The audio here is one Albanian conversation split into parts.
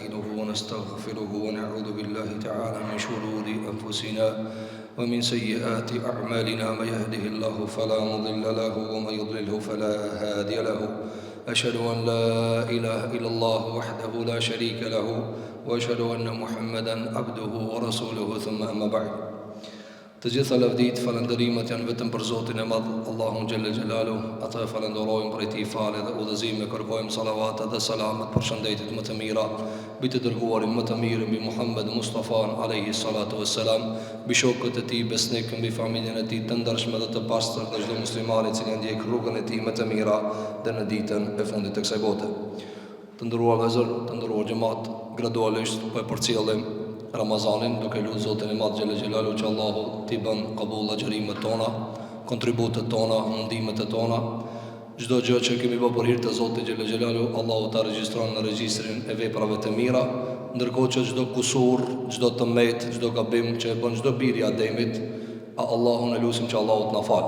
ونستعينه ونستغفره ونعوذ بالله تعالى من شرور أنفسنا ومن سيئات أعمالنا. من يهده الله فلا مضل له ومن يضلله فلا هادي له. أشهد أن لا إله إلا الله وحده لا شريك له وأشهد أن محمدا عبده ورسوله. ثم أما بعد. Të gjitha lavdit, falëndërimet janë vetëm për Zotin e Madh, Allahun Gjelle Gjelalu. Ata e falenderojmë për ti fale dhe udhëzime, kërkojmë salavatet dhe salamet për shëndetit më të mira, mbi të dërguarin më të mirë, mbi Muhammed Mustafan alayhi salatu wassalam, mbi shokët e tij besnik, mbi familjen e tij të ndershme dhe të pastër, dhe çdo musliman i cili ndjek rrugën e tij më të mira dhe në ditën e fundit të kësaj bote. Të nderuar vëllezër, të nderuar xhamat, gradualisht po e përcjellim Ramazanin, duke lutur Zotin e Madh Xhela Xhelalu që Allahu t'i bën qabull xherimet tona, kontributet tona, mundimet e tona. Çdo gjë që kemi bërë për hir të Zotit Xhela Xhelalu, Allahu ta regjistron në regjistrin e veprave të mira, ndërkohë që çdo kusur, çdo tëmet, çdo gabim që e bën çdo bir i Ademit, Allahun e lutim që Allahu t'na fal.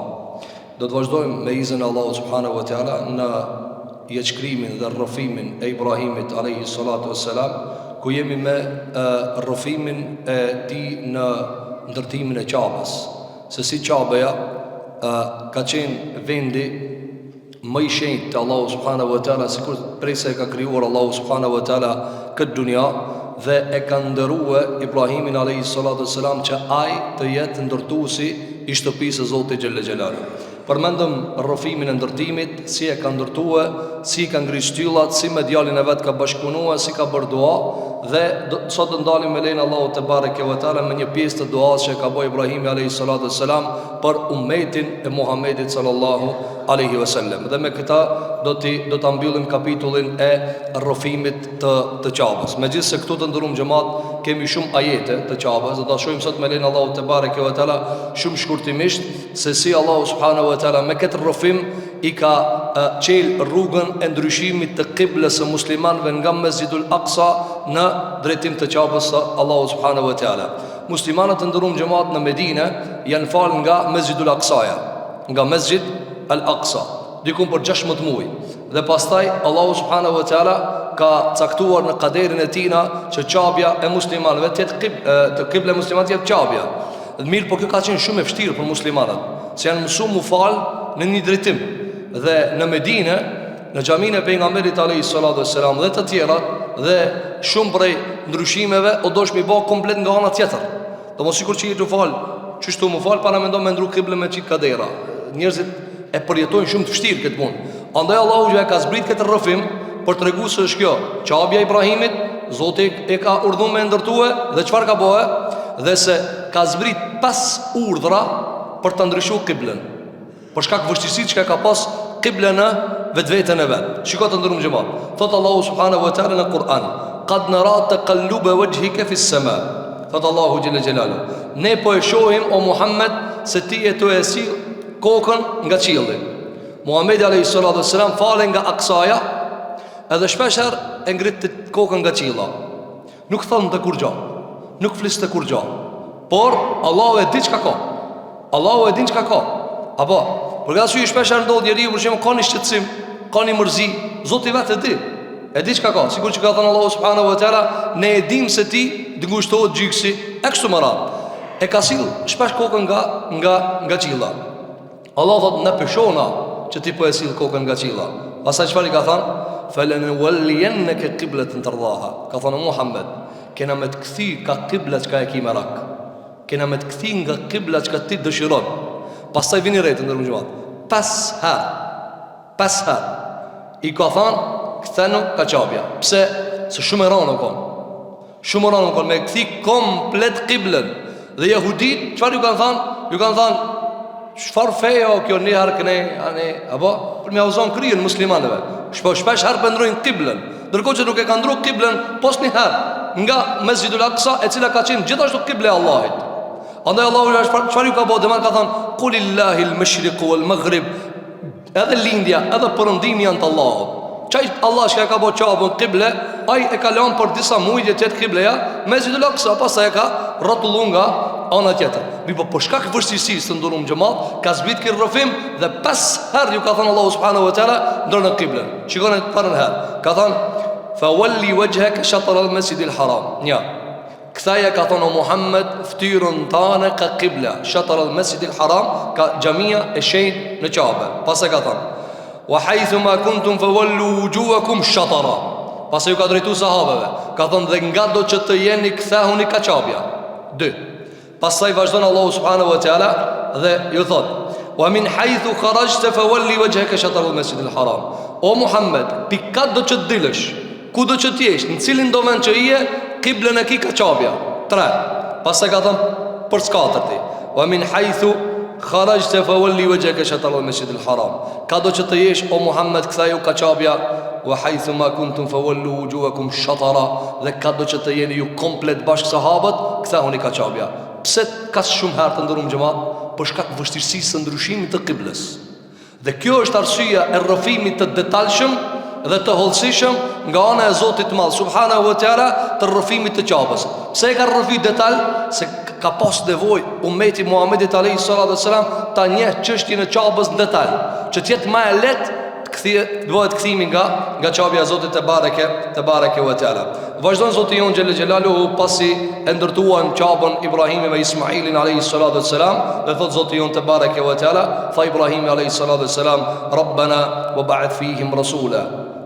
Do të vazhdojmë me izin e Allahut subhanahu wa taala në jetëshkrimin dhe rrëfimin e Ibrahimit alayhi salatu wassalam, ku jemi me rrëfimin e tij në ndërtimin e Qabës. Se si Qabeja ka qenë vendi më i shenjtë të Allahu subhanahu wa taala, sikur prej se ka krijuar Allahu subhanahu wa taala këtë dunja, dhe e ka ndëruar Ibrahimin alayhi salatu wassalam që ai të jetë ndërtuesi i shtëpisë së Zotit Xhelle Xhelalu. Përmendëm rrëfimin e ndërtimit, si e ka ndërtuar, si ka ngritur shtyllat, si me djalin e vet ka bashkëpunuar, si ka bërë dua. Dhe sot do ndalim me lein Allahu te bareke ve teala me një pjesë të duas që ka bëu Ibrahimi alayhi salatu wassalam për ummetin e Muhamedit sallallahu alaihi wasallam. Dhe me këtë do ta mbyllim kapitullin e rrëfimit të Qabës. Megjithse këtu të ndërum xhamat kemi shumë ajete të Qabës, do ta shohim sot me lein Allahu te bareke ve teala shumë shkurtimisht se si Allahu subhanahu wa taala me këtë rrëfim i ka qel rrugën e ndryshimit të kiblës së muslimanëve nga Mesjidul Aqsa në drejtim të Qabës së Allahu subhanahu wa taala. Muslimanët të ndëruar xhamat në Medinë janë fal nga Mesjidul Aqsaja, nga Mesjid al-Aqsa, diku për 16 muaj. Dhe pastaj Allahu subhanahu wa taala ka caktuar në kaderin e tina që Qabja e muslimanëve të jetë kibla e muslimanëve të jetë Qabja. Dhe mirë, por kjo ka qenë shumë e vështirë për muslimanët, se janë mësuar mu fal në një drejtim. Dhe në Medinë, në xhaminë e pejgamberit alayhi salatu wassalam dhe të tjerat, dhe shumë prej ndryshimeve o dosh mi bë komplet nga ana tjetër. Do mos sikur që i të fal, çështu mu fal para mendon me ndru kiblën me çik kadera. Njerëzit e përjetojnë shumë të vështirë këtë punë. Andaj Allahu ja ka zbrit këtë rrëfim për t'regu se është kjo Qabja e Ibrahimit, Zoti e ka urdhëruar me ndërtue, dhe çfarë ka bëhe? Dhe se ka zbrit 5 urdhra për të ndryshuar kiblën, për shkak vështirësisë që ka pas kibla në vetveten e vet. Shikoj të ndërum xhamat. Thot Allahu subhanahu wa taala në Kur'an: "Qad nara taqalluba wajhika fi as-sama." Thot Allahu Jalla Jalalu: "Ne po e shohim o Muhammed se ti e to e sill kokën nga qielli." Muhamedi alayhi salatu wassalam falen nga Aksaja, edhe shpeshher e ngrit kokën nga qiella. Nuk thon të kur gjë, nuk flis të kur gjë, por Allahu e di çka ka. Allahu e din çka ka. Apo, për këtë arsye shpeshher ndodh njeriu për shembull ka një shqetësim, ka një mërzi, Zoti vetë e di. E di çka ka, sikur që ka thënë Allahu subhanahu wa taala, ne e dim se ti dëngushtohet gjyksi e kështu me radhë. E ka sill shpesh kokën nga qiella. Allah thot në peshona që ti po e sill kokën nga qiella. Pastaj çfarë i ka thënë? "Falanwalliyannaka qiblatan tardaha." Ka thënë Muhammed, kena me të kthi ka qibla që e ke merak. Kena me të kthi nga qibla që ti dëshiron. Pastaj vini rreth ndër mëngjevat. 5 herë i ka thënë kthenu ka Qabja. Pse? Se shumë rënë kon. Shumë rënë kon me kthi komplet qiblën. Dhe jehudit çfarë ju kanë thënë? Ju kanë thënë çfarë feja o kjo një herë këne, apo për me uzon kryen muslimanëve. Shpesh herë pendrojnë qiblën, ndërkohë që nuk e kanë ndruar qiblën pos një herë nga Mesjidul Aqsa, e cila ka qenë gjithashtu qibla e Allahit. Andaj Allahu çfarë ju ka bëu? Domar ka thënë Qulillahi al-mashriqu wal-maghrib. Edhe lindja, edhe perëndimi janë të Allahut. Çaj Allah që ka bëu Qabën qible, ai e ka lënë për disa muaj të jetë qibleja Mesjidul Aqsa, pastaj e ka rrotulluar nga ana tjetër. Po për shkak vështirësisë të ndërum xhamat, ka zbrit ky rrëfim dhe 5 herë ju ka thënë Allahu subhanahu wa taala ndërnë qiblën. Shikoni parën herë. Ka thënë Fawalli wajhaka shatr al-masjid al-haram. Një, këthaja ka thonë o Muhammed, ftyrën tane ka qibla, shatr al-masjid al-haram, ka xhamia e shenjtë në Kabe. Pas e ka thonë wa haythu ma kuntum fawallu wujuhakum shatara. Pas e ju ka drejtu sahabeve, ka thonë dhe nga do që të jeni kthehuni ka Qabja. 2. Pastaj vazhdon Allahu subhanahu wa taala dhe ju thot wa min haythu kharajta fawalli wajhaka shatr al-masjid al-haram. O Muhammed, pikat do që të dilësh, ku do që t'jesh, në cilin do vend që je, kiblën e ki ka Qabja. 3. Pastaj ka thonë për katërti wa min haythu kharajta fawalli wajhaka shatr al-masjid al-haram. Ka do që të jesh o Muhammed ktheu ka Qabja. Wa haythu ma kuntum fawallu wujuhakum shatara. Dhe ka do që të jeni ju komplet bashkë sahabët, kthehuni ka Qabja. Pse ka shumë herë të ndërum xhamat? Për shkak të vështirësisë së ndryshimit të kiblës. Dhe kjo është arsyeja e rrëfimit të detajshëm dhe të hollësishëm nga ana e Zotit të Madh subhanahu wa taala të rrëfimit të Qabës. Pse e ka rrëfit detaj? Se ka pas nevojë ummeti Muhamedit alayhi salatu wasalam ta njeh çështjen e Qabës në detaj, që të jetë më e lehtë bëhet kthimi nga Qabja e Zotit te bareke wa taala. Vazhdon Zoti jon xhel xhelaluhu pasi e ndërtuan Qabën Ibrahimi me Ismailin alayhi salatu wassalam, dhe thot Zoti jon te bareke wa taala, fa Ibrahimi alayhi salatu wassalam, Rabbana wa ba'ath fihim rasula.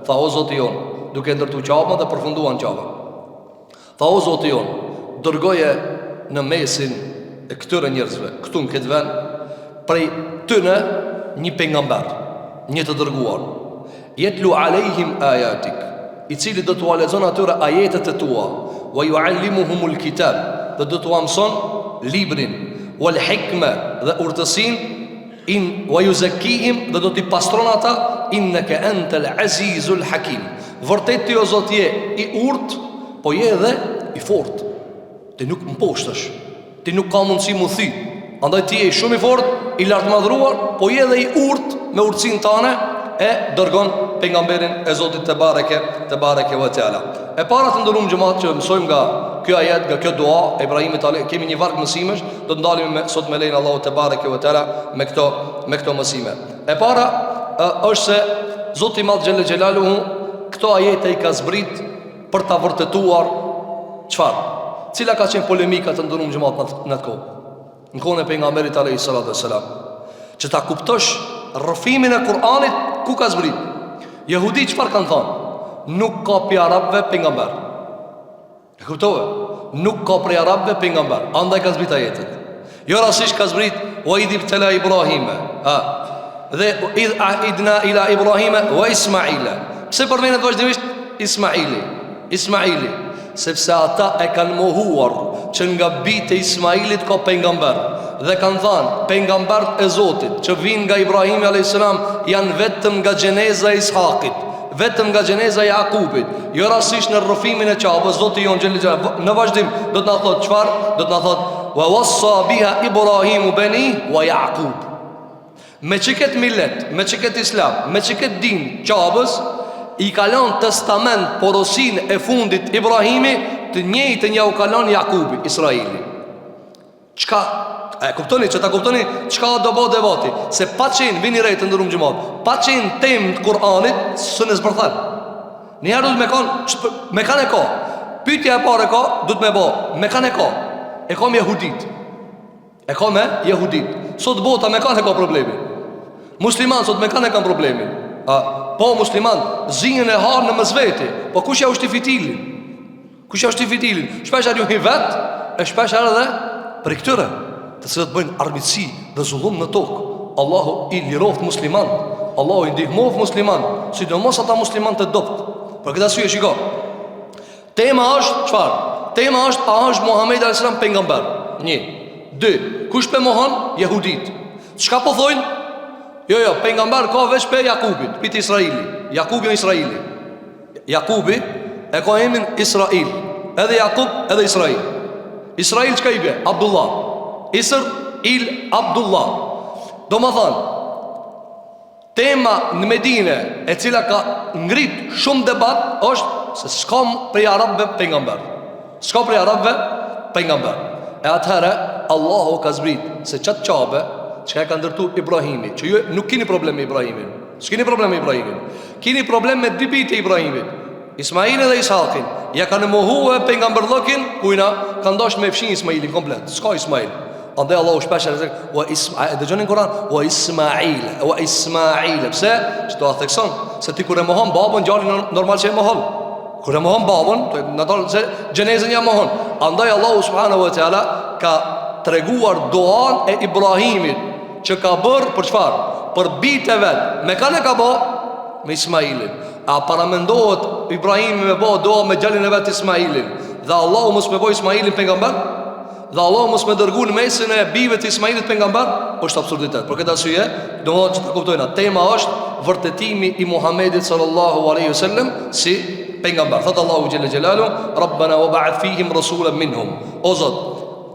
Tha o Zoti jon, duke ndërtuar Qabën dhe përfunduan Qabën. Tha o Zoti jon, dërgoje në mesin e këtyre njerëzve, këtu në këtë vend, prej tyre një pejgamber, një të dërguar, yetlu alejhim ayatik, i cili do t'u lexon atyre ajetet e tua, wa yuallimuhumul kitab, dhe do t'u mëson librin, wal hikma, dhe urtësinë, wa yuzakkihim, dhe do t'i pastron ata, innaka antal azizul hakim. Vërtet ti o Zot je i urtë, po je edhe i fortë. Ti nuk më poshtësh, ti nuk ka mundësi mu thi. Andaj ti je shumë i fortë, i lartmadhruar, po je edhe i urtë me urtësinë tane, e dërgon pejgamberin e Zotit te bareke ve teala. E para të ndërum xhamat që mësojmë nga kjo ajet, nga kjo dua e Ibrahimit alayhi, kemi një varg mësimesh, do të ndalim sot me lein Allahu te bareke ve teala me këto mësime. E para është se Zoti i Madh xhel xhelaluhu këto ajete i ka zbrit për ta vërtetuar çfarë? Cila ka qenë polemika të ndërum xhamat në atë kohë? Në kohën e pejgamberit alayhi salatu wassalam, që ta kuptosh rrëfimin e Kur'anit, ku ka zbrit? Jehudi çfarë kanë thënë? Nuk ka për arabëve pejgamber. E kuptove? Nuk ka për arabëve pejgamber. Andaj ka zbrit ajetet. Jo rastisht ka zbrit wa idh ibtala Ibrahima. Dhe idh ahidna ila Ibrahima wa Ismaila. Pse përmendet vazhdimisht Ismaili? Sepse ata e kanë mohuar që nga bitë e Ismailit ka pejgamber, dhe kanë thënë pejgambert e Zotit që vinë nga Ibrahimi alayhis salam janë vetëm nga gjeneza e Ishakit, vetëm nga gjeneza e Jakubit. Jo rastisht në rrëfimin e Qabës Zoti jon xhel xhelalu në vazhdim do të na thotë çfarë? Do të na thotë wa wassa biha Ibrahimu bani wa Yaqub. Me çiket millet, me çiket islam, me çiket din Qabës i kalon testament porosin e fundit Ibrahimi, të njëjtën ja u kalon Jakubi, Israili. Çka e kuptoni, që ta kuptoni çka do bëj devoti, se pa qenë vini rejt të ndërum xhamat, pa qenë temë të Kur'anit së në zbërthan. Një herë do të me kanë e ka. Pyetja e parë ka, do të me bë, me kanë e ka. E ka me jehudit. E ka me jehudit. Sot bota me kanë e ka problemin. Musliman sot me kanë e kanë problemin. Po musliman zinjën e harë në mëzveti, po kush ja ushti fitilin? Kush ja ushti fitilin? Shpesh arju hi vet, e shpesh arë dhe për këtyre të cilët bëjnë armitsi dhe zullum në tokë. Allahu i liroft musliman, Allahu i ndihmoft musliman, sidomos ata musliman të dopt. Për këtë arsye shiko, tema është çfarë? Tema është a është Muhamedi alayhis salam pejgamber? 1. 2. Kush pe mohon? Jehudit. Çka po thojnë? Jo, pejgamber ka veç pe Jakubit, pit Israili. Jakubi Israili. Jakubi e ka emrin Israil. Edhe Jakub, edhe Israil. Israil çka i bie? Abdullah. Israil Abdullah. Do më thënë, tema në Medine e cila ka ngrit shumë debat është se s'ka prej arabëve pejgamber. S'ka prej arabëve pejgamber. E atëherë Allahu ka zbrit se çat Qabe çka e ka ndërtu Ibrahimi, që ju nuk keni problem me Ibrahimin. S'keni problem me Ibrahimin. Keni problem me dy bijtë e Ibrahimit. Ismailin dhe Ishaqin. Ja kanë mohuar pejgamberllëkin, kujna kanë dashur me fshin Ismailin komplet. S'ka Ismail. Andaj Allahu shpesh e wa Ismail, dëgjoni në Kur'an, wa Ismail. Pse? Çdo thekson se ti kur e mohon babën, djalin normal që e mohon. Kur e mohon babën, në dalë se gjenezën ja mohon. Andaj Allahu subhanahu wa taala ka treguar duan e Ibrahimit, që ka bërë për çfarë? Për bitë vet. Me kanë ka bë me Ismailin. A paramendohet Ibrahimi me bë dua me djalin e vet Ismailin. Dhe Allahu mos me bë Ismailin pejgamber? Dhe Allah mos me dërgu në mesin e bive të Ismailit pejgamber, është absurditet. Për këtë arsye, domethënë që të kuptojna, tema është vërtetimi i Muhamedit sallallahu alaihi wasallam si pejgamber. Thot Allahu xhella xhelalu, Rabbana wab'ath fihim rasulan minhum. O Zot,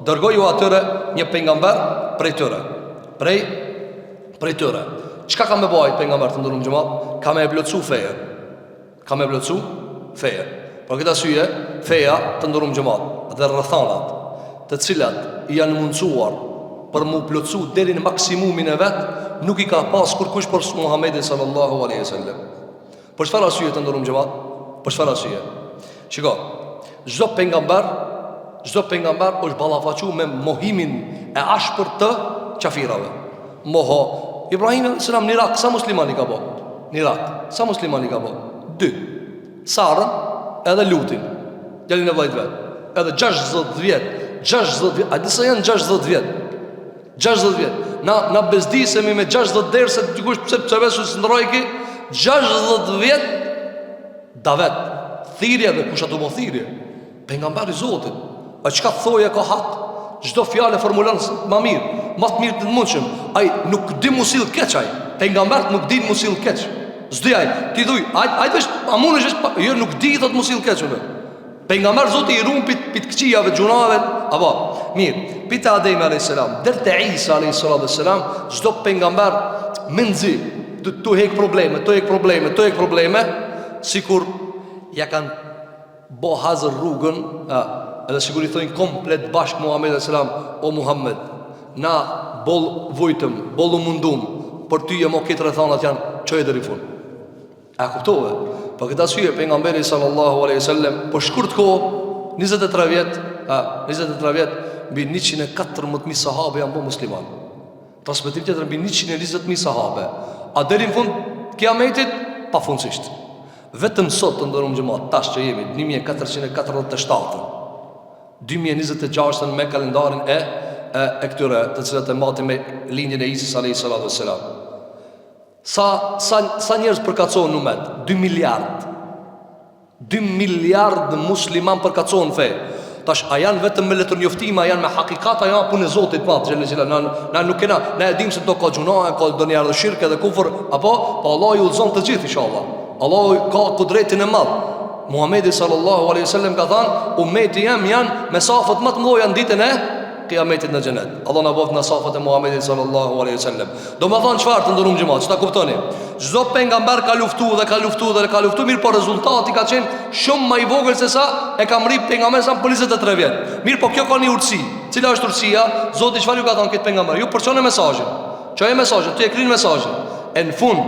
dërgoju atyre një pejgamber prej tyre. Prej tyre. Çka ka me bëj pejgamber të ndërum xhamat? Ka me plotsu feje. Për këtë arsye, feja të ndërum xhamat dhe rrethanat të cilat janë mundsuar për mu plotsu deri në maksimumin e vet, nuk i ka pas kurkush për Muhamedit sallallahu alaihi wasallam. Për çfarë arsye të ndërum xhamat? Për çfarë arsye? Shiko, çdo pejgamber është ballafaqur me mohimin e ashpër të qafirave. Moho Ibrahim alayhis salam në Irak, sa muslimani ka bë? Në Irak, sa muslimani ka bë? 2. Sarën edhe Lutin, djalin e vllajt vet. Edhe 60 vjet. 60 vjet. A disa janë 60 vjet? 60 vjet. Na bezdisemi me 60 derse dikush pse besu se ndroi ki 60 vjet davet. Thirrje dhe kush ato mo thirrje? Pejgamberi i Zotit. A çka thoje ka hak? Çdo fjalë formulon më mirë të mundshëm. Ai nuk di musil keq ai. Pejgamberi nuk di musil keq. S'di ai. Ti thuj, ai vesh amunesh, jo nuk di thot musil keq unë. Pejgamber Zoti i rumpit pit këqijave gjunave, apo mirë, pita Adem alayhis salam, deri te Isa alayhis salam, çdo pejgamber menzi të hek probleme, sikur ja kanë bo hazër rrugën, edhe sikur i thonë komplet bashk Muhammed alayhis salam, o Muhammed, na boll vujtëm, bollu mundum, për ty e mo këtë rrethanat janë çoj deri fund. A kuptove? Për këtë arsye pejgamberi sallallahu alaihi wasallam për shkurt kohë 23 vjet mbi 114.000 sahabe janë bërë muslimanë. Transmetim tjetër mbi 120.000 sahabe. A deri në fund kiametit pafundësisht. Vetëm sot të ndërrum xhamat tash që jemi 1447. 2026 me kalendarin e këtyre të cilat e matin me lindjen e Isis alayhi salatu wassalam. Sa njerëz përkatësohen në umet? 2 miliard. 2 miliard musliman përkatësohen fe. Tash a janë vetëm me letër njoftime, a janë me hakikat, a janë punë e Zotit madh xhelal. Na nuk kena, na e dim se do ka gjuna, ka donjë ardhë shirkë dhe kufër, apo po Allah ju udhzon të gjithë inshallah. Allah ka kudretin e madh. Muhamedi sallallahu alaihi wasallam ka thënë, ummeti jam janë mesafat më të mëdha në ditën e kiametit në xhenet. Allah na bëft në safat e Muhamedit sallallahu alaihi wasallam. Do më thonë çfarë të ndërum xhamat, çta kuptoni? Çdo pejgamber ka luftuar, mirë po rezultati ka qenë shumë më i vogël se sa e ka mrit pejgamberi sa për 23 vjet. Mirë po kjo ka një urtësi. Cila është urtësia? Zoti çfarë ju ka thënë këtë pejgamber? Ju përçoni mesazhin. Çojë mesazhin, ti e krin mesazhin. E në fund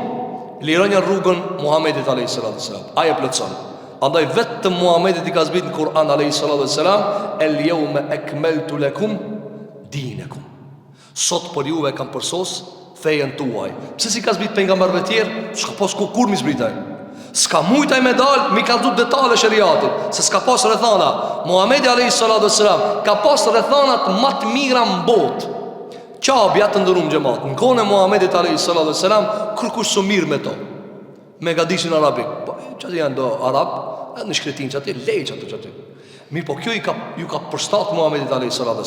lironi rrugën Muhamedit alayhis salam. Ai e plotson. Andaj vetëm Muhamedit i ka zbritur në Kur'an alayhis salam, el yawma akmaltu lakum dinakum. Sot për juve kam përsos fejen tuaj. Pse si ka zbrit pejgamberëve të tjerë? S'ka pas kur mi zbritaj. S'ka mujtaj me dal, mi ka dhut detale shariatit, se s'ka pas rrethana. Muhamedi alayhis salam ka pas rrethanat më të mira në botë. Qabja të ndërum xhamat. Në kohën e Muhamedit alayhis salam, kërkush so mirë me to. Me gadishin arabik. Po çfarë janë do arab? Në shkretin çati, lej çati. Mirë, po kjo ju ka përshtat Muhamedit alayhis salam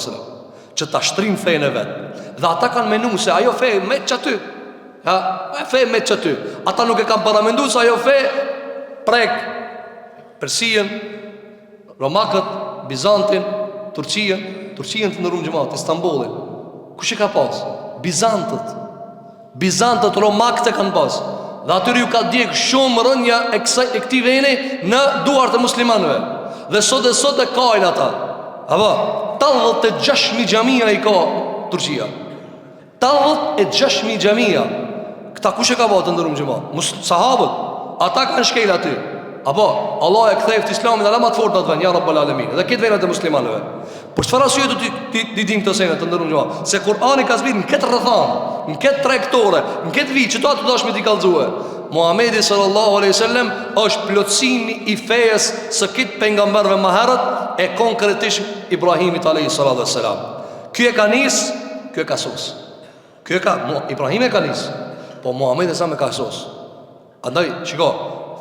që ta shtrim fejnë e vetë. Dhe ata kanë menu se ajo fej me çaty. Fej me çaty. Ata nuk e kanë paramendu se ajo fej prek Persien, Romakët, Bizantin, Turqien të ndërum xhamat, Istanbulin. Kush e ka pas? Bizantët, Romakët e kanë pas. Dhe atyri ju ka djeg shumë rënja e këtij veni në duart e muslimanëve. Dhe sot e kajnë ata. Apo 86.000 xhamia i ka Turqia. 86.000 xhamia. Këta kush e ka bërë të ndërum xhamat? Sahabët. Ata kanë shkel aty. Apo Allah e kthej Islamin ala më të fortë atë vend, ya Rabbul Alamin. Dhe këtë venat e muslimanëve. Për çfarë arsye do ti dim këtë senë të ndërruar gjallë? Se Kur'ani ka zbritur në këtë rrethon, në këtë trajtore, në këtë vit që do të dash me ti kallëzue. Muhamedi sallallahu alaihi wasallam është plotësimi i fesë së këtë pejgamberëve më herët e konkretisht Ibrahimit alayhi salatu wassalam. Ky e ka nis, ky e ka sos. Ky e ka Ibrahim e ka nis, po Muhamedi sa me ka sos. Andaj shiko,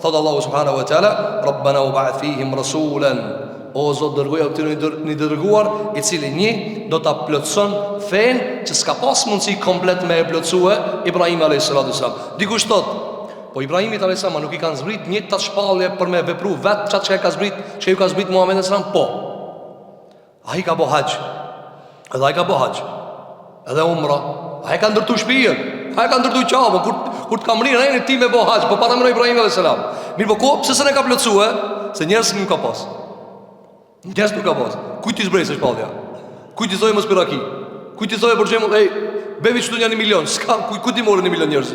thot Allahu subhanahu wa taala, Rabbana wab'ath fihim rasulan. O Zot, dërgoja këtyre një dërguar i cili një do ta plotëson fen që s'ka pas mundësi komplet me e plotësue Ibrahim alayhis salam. Dikush thot, po Ibrahimit alayhis salam nuk i kanë zbrit një tat shpallje për me vepru vetë çka çka ka zbrit, çka ju ka zbrit Muhamedi sallallahu alaihi wasallam. Po. Ai ka bo hax. Edhe ai ka bo hax. Edhe umra. Ai ka ndërtu shtëpinë. Ai ka ndërtu qafën kur të kam rinë ai ti me bo hax, po para më Ibrahim alayhis salam. Mirë, po ko pse s'e ka plotësue? Se njerëz nuk ka pas. Njerëz nuk ka pas. Kujt i zbresë shpallja? Kujt i thoi mos piraki? Kujt i thoi për shembull, ej, bevi çtu janë 1 milion. S'ka kujt i morën 1 milion njerëz.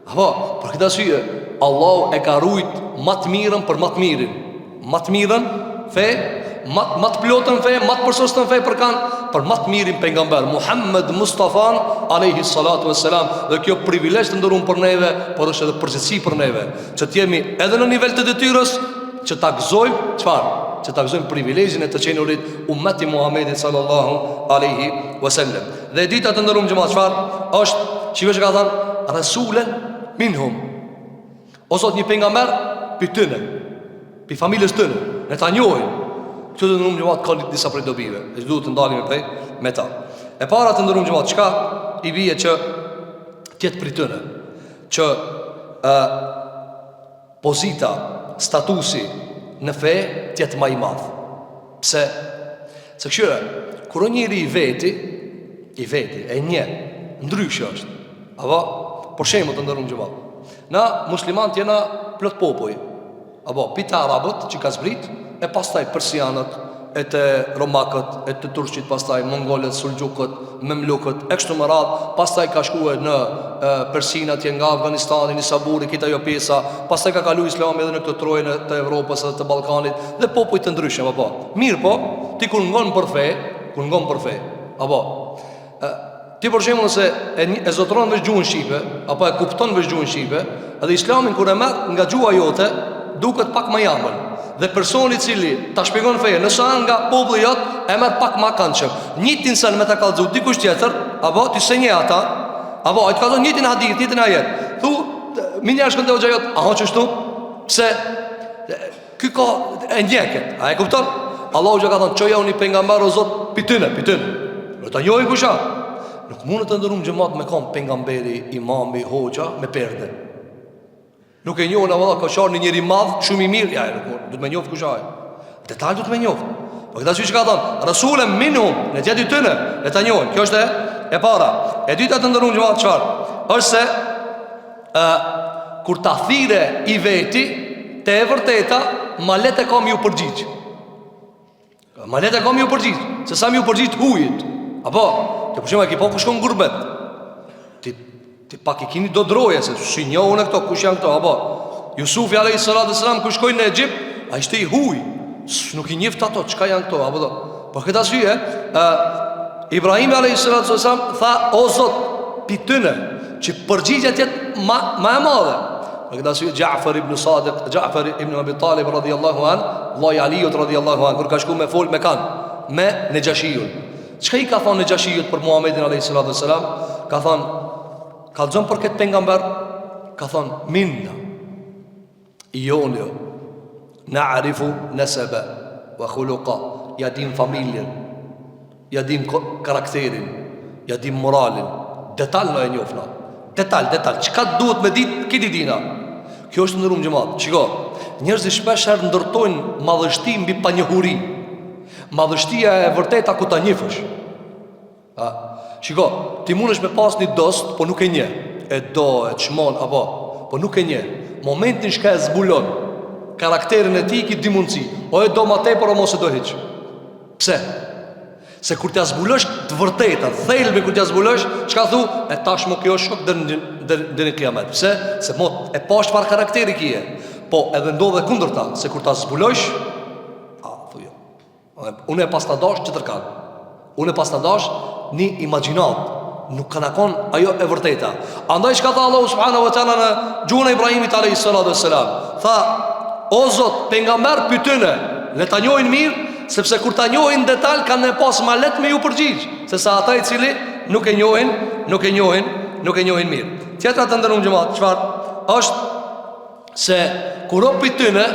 Apo, për këtë arsye, Allahu e ka rujt më të mirën për më të mirin. Më të mirën fe, më të plotën fe, më të përsosur fe për më të mirin pejgamber Muhammed Mustafa alayhi salatu wassalam. Dhe kjo privilegj të ndërum për neve, por është edhe përgjegjësi për neve, që të jemi edhe në nivel të detyrës që ta gëzojmë çfarë? Që ta gëzojmë privilegjin e të qenurit ummeti Muhammedit sallallahu alaihi wasallam. Dhe dita të ndërum xhamat çfarë? Është çivesh ka thënë rasulen minhum. O Zot, një pejgamber pi tyne, pi familjes tyne, ne ta njohim. Këto të ndërum xhamat ka disa prej dobive. Ne duhet të ndalim me ta. E para të ndërum xhamat, çka i bie që tjetë prej tyne, që pozita, statusi në fe tjetë ma i madh. Pse? Se këshyre, kërë njëri i veti, e një, ndryshë është. Apo, por shemë të ndërrum gjëmat. Na, muslimant jena plot popoj. Apo, pita arabët që ka zbrit, e pastaj persianët, e të romakët, e të turqit, pastaj mongolët, sulgjukët, memlukët, e kështu më radhë, pastaj ka shkuar në Persinat, nga Afganistani, në Saburi, kita jo pjesa, pastaj ka kalu Islami edhe në këtë trojnë të Evropës dhe të Ballkanit, dhe popoj të ndryshëm, apo. Mirë po, ti kur ngon për fe, apo. Ti për shembull se e zotron veç gjuhën shqipe, apo e kupton veç gjuhën shqipe, edhe Islamin kur e merr nga gjuha jote, duket pak më jamël. Dhe personi i cili ta shpjegon fejen, nëse nga populli jot e merr pak më këndshëm. Njëtin sen me ta kallëzu dikush tjetër, apo ti se një ata, apo ai të ka thonë njëtin hadith, njëtin ajet. Thu, minja shkon te hoxha jot, aha çështu? Pse? Ky ka e ndjeket. A e kupton? Allahu ka thënë, "Çoja uni pejgamber o Zot, pityne." Do ta njohin kusha. Nuk mund të ndërum xhamat me kom pejgamberi, imami, hoxha me perde. Nuk e njohën Allah ka qarë një njëri madh, shumë i mirë, ja, du të me njoftë kush ai. Detaj du të me njoftë. Po këta që ka thonë, Rasulem minhum, në tjeti tëne, e ta njohën. Kjo është e para. E dyta të ndërruan gjëmat çfarë? Është se kur ta thire i veti, te e vërteta, ma let e kam ju përgjigj. Ma let e kam ju përgjigj, se sa mi ju përgjigj hujit. Apo, të përshimë e ki po ku shkon gurbet. Ti pak i kini do droje, se si njohën e këto, kush janë këto, apo Jusufi alayhis salam, ku shkojnë në Egjipt, a ishte i huj, nuk i njëft ato, qka janë këto, apo do. Por këta syje, Ibrahim alayhis salam tha, o Zot, pitëne, që përgjigjet jetë ma e madhe. Por këta syje, Ja'far ibn Abi Talib radhiyallahu an, Allahi Aliut radhiyallahu an, kur ka shku me fol me kanë, me Nejashijun. Qka i ka thonë Nejashijut për Muhammedin alayhis salam? Ka thonë, ka zonë për këtë pejgamber, ka thonë, minna jonjo na'rifu nasaba wa khuluqa, ja dim familjen, ja dim karakterin, ja dim moralin, detal në e njofna, detal, çka duhet me ditë, këti dina. Kjo është ndërum xhamat. Shiko, njerëzit shpesh herë ndërtojnë madhështi mbi panjohuri. Madhështia e vërteta ku ta njefësh. Shiko, ti mundesh me pas një dost, po nuk e nje. E do, e çmon, apo, po nuk e nje. Momentin shka e zbulon karakterin e ti, ki di mundësi. O e do ma tepër, o mos e do hiq. Pse? Se kur t'ja zbulosh të vërteta, thelbi kur t'ja zbulosh, çka thu? E tashmë kjo shok deri në kiamet. Pse? Se mot e pa çfarë karakteri kije. Po edhe ndodhe kundërta, se kur ta zbulojsh, thujo, unë e pas ta dash që tërkan. Unë e pas ta dash një imagjinat, nuk kanë kon ajo e vërteta. Andaj çka tha Allahu subhanahu wa taala në gjuhën e Ibrahimit alayhis salatu wassalam. Tha: "O Zot, pejgamber pyetëne, le ta njohin mirë, sepse kur ta njohin detaj kanë me pas ma let me ju përgjigj, se sa ata i cili nuk e njohin mirë." Tjetra të ndërruar xhamat, çfarë? Është se kur o pyetëne,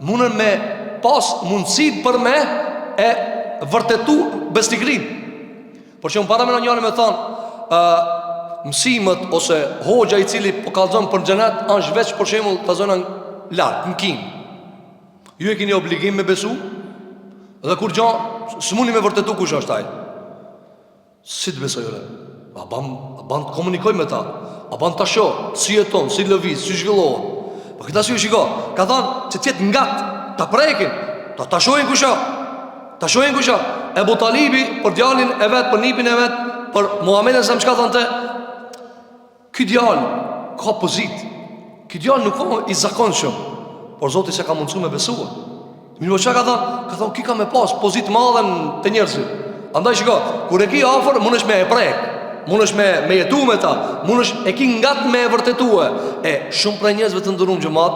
mundën me pas mundësi për me e vërtetu besnikrin. Por që unë para me në njëri me thonë mësimët ose hoxha i cili po kallëzon për xhenet është veç për shembull ta zonë lartë, në kin. Ju e keni obligim me besu, dhe kur gjo s'muni me vërtetu kush është ai. Si të besoj ore? A ban të komunikoj me ta, a ban të shoh si jeton, si lëviz, si zhvillohet. Po këta si u shiko, ka thonë që tjetë ngat, ta prekin, ta shohin kusha. Ta shohin kusha. Ebu Talibi për djalin e vet, për nipin e vet, për Muhamedit sa më çka thonte, ky djal ka pozit. Ky djal nuk ka i zakonshëm, por Zoti s'e ka mundsuar me besuar. Mirë, çka ka thonë? Ka thonë ky ka me pas pozit madhe te njerëzit. Andaj shiko, kur e ki afër, mundesh me e prek, mundesh me jetu me ta, mundesh e ki ngat me e vërtetue. Shumë prej njerëzve të ndërum xhamat,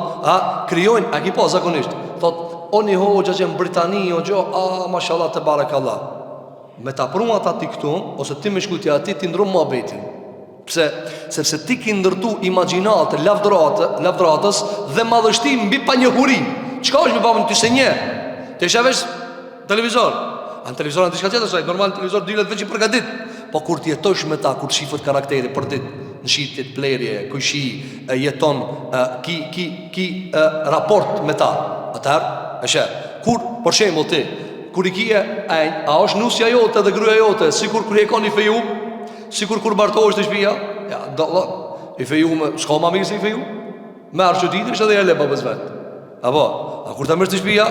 krijojnë, a ki pa zakonisht. Thot, o një hoxha që në Britani, o gjo, mashallah të barakallah. Me ta prunë ata ti këtu, ose ti me shkujtja ati, ti ndrumë ma betin. Pse? Sepse ti ki ndërtu imagjinatë, lavdratës dhe madhështim mbi pa njohuri. Qka është me babën ty se nje? Të isha veç televizor. Në televizor në të shka tjetër saj, normal në televizor dylet veç i përgatit. Po kur ti jetosh me ta, kur shifët karakteri për dit, në shitjet, plerje, kushi, jeton, ki raport me ta, atëherë, kur, për shembull ti, kur i kije, a është nusja jote dhe gruaja jote, sikur kur je ka një feju, sikur kur bartohesh të shtëpia, ja, dallah, i feju me, s'ka ma mirë se i feju, merë që ditë, ishte dhe jale babës vetë. Apo, a kur ta merë të shtëpia,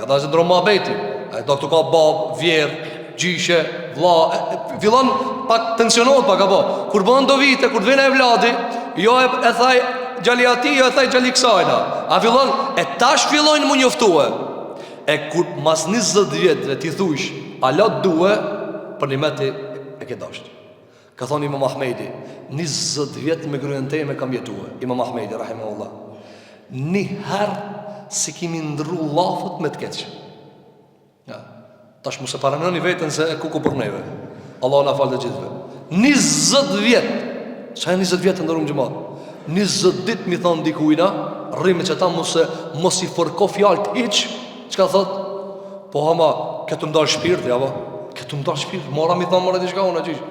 ka ta se ndronë ma beti, do këtu ka babë, vjerë, gjyshe, vlla, fillon pak tensionohet pak apo, kur bën do vite, kur të vjen e vladi, jo e thaj gjali ati, jo e thaj gjali kësajna. A fillon, e tash fillojnë mu njoftue. Kur mas 20 vjetëve ti thush, a lot duhe, për një meti e ke dasht. Ka thonë Imam Ahmedi, 20 vjetë me grujen teme kam jetue. Imam Ahmedi, rahimahullah. Një herë si kimi ndru lafët me të keqë. Ja, tash mu se paramënoni vetën se e kuku për neve. Allah na falë të gjithve. 20 vjetë. Qa e 20 vjetë ndërum gjëmat? 20 ditë mi thonë dikujna, rrime që ta mos i fërko fjallë të iqë. Qka thot? Po hama, ketu mdar shpirt, ja ba. Ketu mdar shpirt, mora mi thonë, mora t'i shka unë, qish.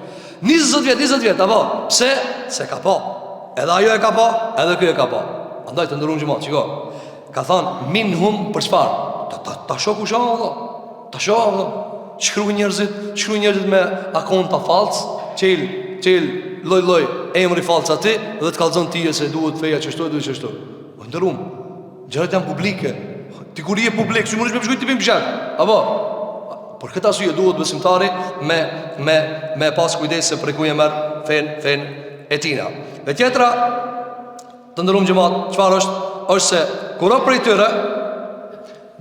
20 vjetë, ja ba. Pse? Se ka pa. Edhe ajo e ka pa, edhe kjo e ka pa. Andaj të ndërum gjëmat, qiko. Ka thonë, min hum për qfarë? Ta shoku shah, Allah. Ta shoh, Allah. Shkruj njerëzit me akonta falcë, qel, loj, emri falcë ati, dhe të kalzon tije se duhet feja qështoj, duhet qështoj. O ndërum, gjërat janë publike. Ti kur i e publik, si mundesh me përshkujt tipin pëshak. Apo? Por këta arsye duhet besimtari me pas kujdes se prej ku e merr fen e tina. Dhe tjetra, të ndërum gjëmat, çfarë është? Është se kur prej tyre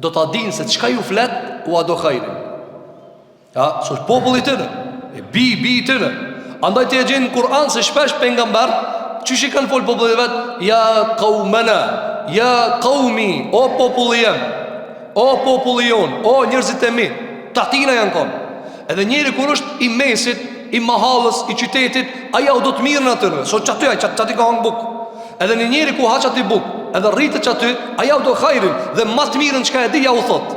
do ta dinë se çka ju flet u ado khairin. Ja, so populli tëre, e bi tëre. Andaj të e gjenë në Kur'an se shpesh pejgamber çish i kanë fol popullit vet, ja qaumana, ja qaumi, o populli jem, o populli jon, o njerëzit e mi, tatina janë kon. Edhe njeri kur është i mesit, i mahallës, i qytetit, aja u do të mirën atyre. So çati ka hang buk. Edhe një njeri ku haç aty buk, edhe rritet aty, aja u do khairin dhe më të mirën çka e di ja u thot.